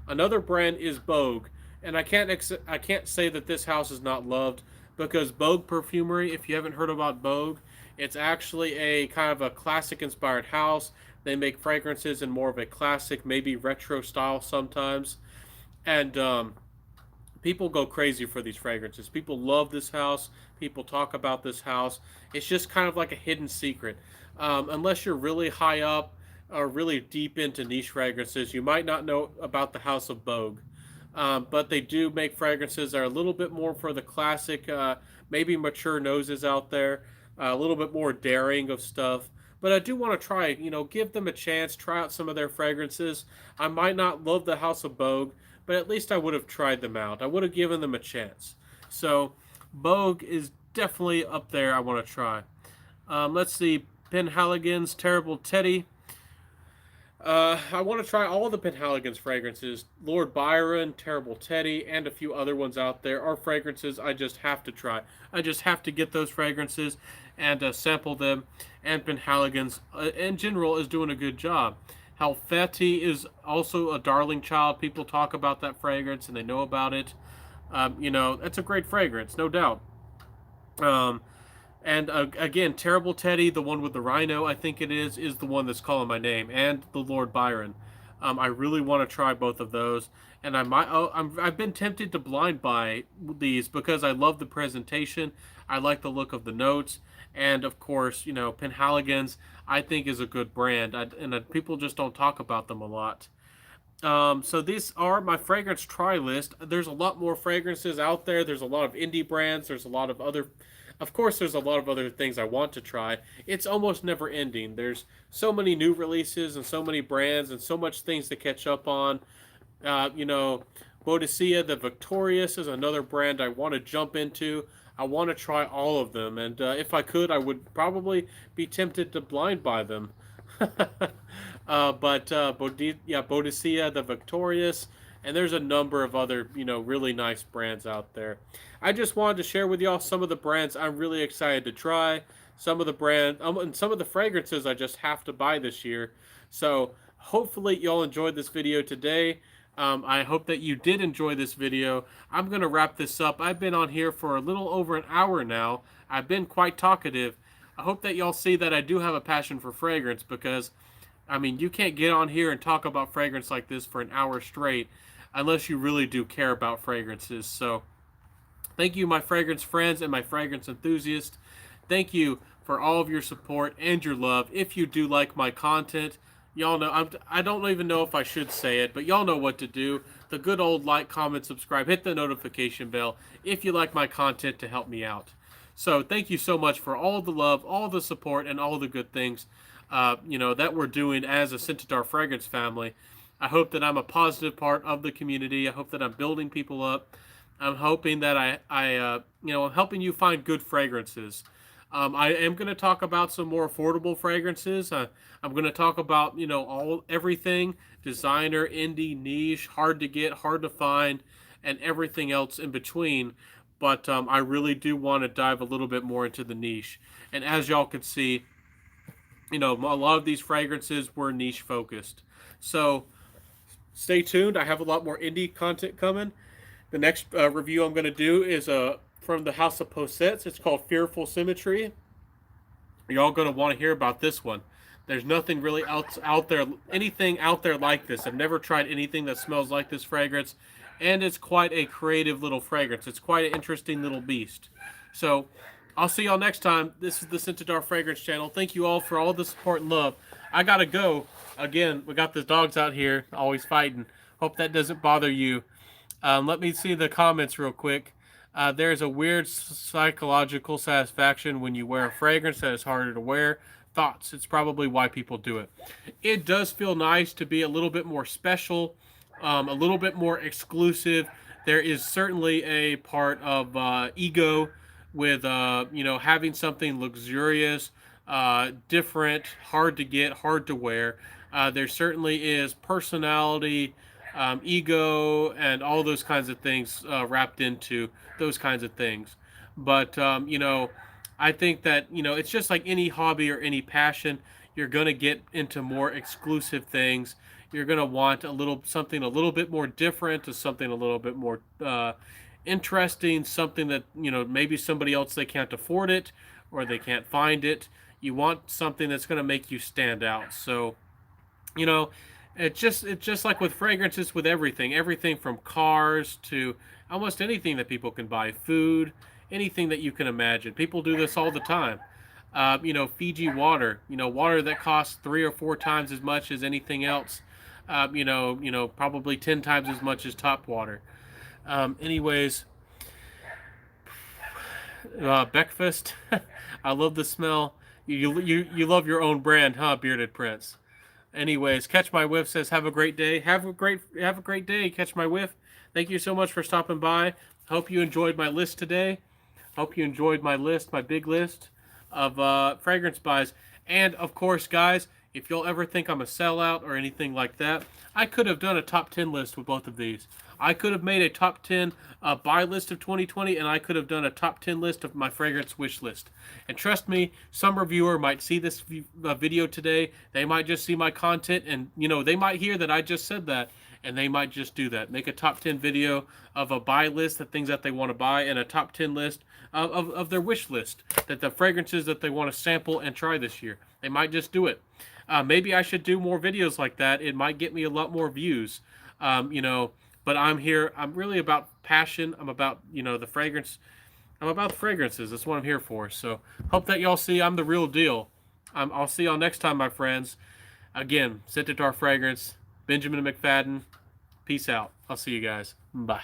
Another brand is Bogue, and I can't say that this house is not loved because Bogue Perfumery. If you haven't heard about Bogue, it's actually a kind of a classic inspired house. They make fragrances in more of a classic, maybe retro style sometimes, and people go crazy for these fragrances. People love this house. People talk about this house. It's just kind of like a hidden secret. Unless you're really high up or really deep into niche fragrances, you might not know about the House of Bogue. But they do make fragrances that are a little bit more for the classic, maybe mature noses out there, a little bit more daring of stuff. But I do want to try, give them a chance, try out some of their fragrances. I might not love the House of Bogue, but at least I would have tried them out. I would have given them a chance. So Bogue is definitely up there. I want to try. Let's see, Penhaligon's Terrible Teddy. I want to try all the Penhaligon's fragrances. Lord Byron, Terrible Teddy, and a few other ones out there are fragrances I just have to try. I just have to get those fragrances and sample them. And Penhaligon's, in general, is doing a good job. Halfeti is also a darling child. People talk about that fragrance and they know about it. It's a great fragrance, no doubt. Um, and again, Terrible Teddy, the one with the rhino, I think it is the one that's calling my name, and the Lord Byron. I really want to try both of those, and I've been tempted to blind buy these because I love the presentation. I like the look of the notes, and of course, Penhaligon's I think is a good brand, and people just don't talk about them a lot. So these are my fragrance try list. There's a lot more fragrances out there. There's a lot of indie brands. There's a lot of other Of course, there's a lot of other things I want to try. It's almost never ending. There's so many new releases and so many brands and so much things to catch up on. You know, Boadicea, the Victorious is another brand I want to jump into. I want to try all of them, and if I could, I would probably be tempted to blind buy them. Yeah, Boadicea, the Victorious, and there's a number of other, really nice brands out there. I just wanted to share with y'all some of the brands I'm really excited to try. Some of the and some of the fragrances I just have to buy this year. So hopefully y'all enjoyed this video today. I hope that you did enjoy this video. I'm going to wrap this up. I've been on here for a little over an hour now. I've been quite talkative. I hope that y'all see that I do have a passion for fragrance because, I mean, you can't get on here and talk about fragrance like this for an hour straight unless you really do care about fragrances. So, thank you, my fragrance friends and my fragrance enthusiasts. Thank you for all of your support and your love. If you do like my content, y'all know, I don't even know if I should say it, but y'all know what to do. The good old like, comment, subscribe, hit the notification bell if you like my content to help me out. So thank you so much for all the love, all the support, and all the good things, that we're doing as a Scentitar Fragrance family. I hope that I'm a positive part of the community. I hope that I'm building people up. I'm hoping that I'm helping you find good fragrances. I am going to talk about some more affordable fragrances. I'm going to talk about, everything, designer, indie, niche, hard to get, hard to find, and everything else in between. But I really do want to dive a little bit more into the niche. And as y'all can see, a lot of these fragrances were niche focused. So stay tuned. I have a lot more indie content coming. The next review I'm going to do is from the House of Possets. It's called Fearful Symmetry. You're all going to want to hear about this one. There's nothing really out there, anything out there like this. I've never tried anything that smells like this fragrance, and it's quite a creative little fragrance. It's quite an interesting little beast. So I'll see y'all next time. This is the Scentitar Fragrance Channel. Thank you all for all the support and love. I got to go. Again, we got the dogs out here always fighting. Hope that doesn't bother you. Let me see the comments real quick. There's a weird psychological satisfaction when you wear a fragrance that is harder to wear. Thoughts? It's probably why people do it. It does feel nice to be a little bit more special, a little bit more exclusive. There is certainly a part of ego with having something luxurious, different, hard to get, hard to wear. There certainly is personality, ego, and all those kinds of things wrapped into those kinds of things. But I think that it's just like any hobby or any passion. You're gonna get into more exclusive things. You're gonna want something a little bit more different, or something a little bit more interesting, something that maybe somebody else they can't afford it or they can't find it. You want something that's gonna make you stand out. So you know it's just like with fragrances, with everything from cars to almost anything that people can buy, food, anything that you can imagine. People do this all the time. Fiji water, water that costs 3 or 4 times as much as anything else. Probably 10 times as much as top water. Anyways, breakfast. I love the smell. You love your own brand, huh, Bearded Prince? Anyways, Catch My Whiff says, have a great day. Have a great day, Catch My Whiff. Thank you so much for stopping by. Hope you enjoyed my list today. Hope you enjoyed my big list of fragrance buys. And of course, guys, if you'll ever think I'm a sellout or anything like that, I could have done a top 10 list with both of these. I could have made a top 10 buy list of 2020, and I could have done a top 10 list of my fragrance wish list. And trust me, some reviewer might see this video today. They might just see my content, and they might hear that I just said that, and they might just do that. Make a top 10 video of a buy list, the things that they want to buy, and a top 10 list of their wish list, that the fragrances that they want to sample and try this year. They might just do it. Maybe I should do more videos like that. It might get me a lot more views. But I'm here. I'm really about passion. I'm about, the fragrance. I'm about the fragrances. That's what I'm here for. So hope that y'all see I'm the real deal. I'll see y'all next time, my friends. Again, Scentitar Fragrance, Benjamin McFadden. Peace out. I'll see you guys. Bye.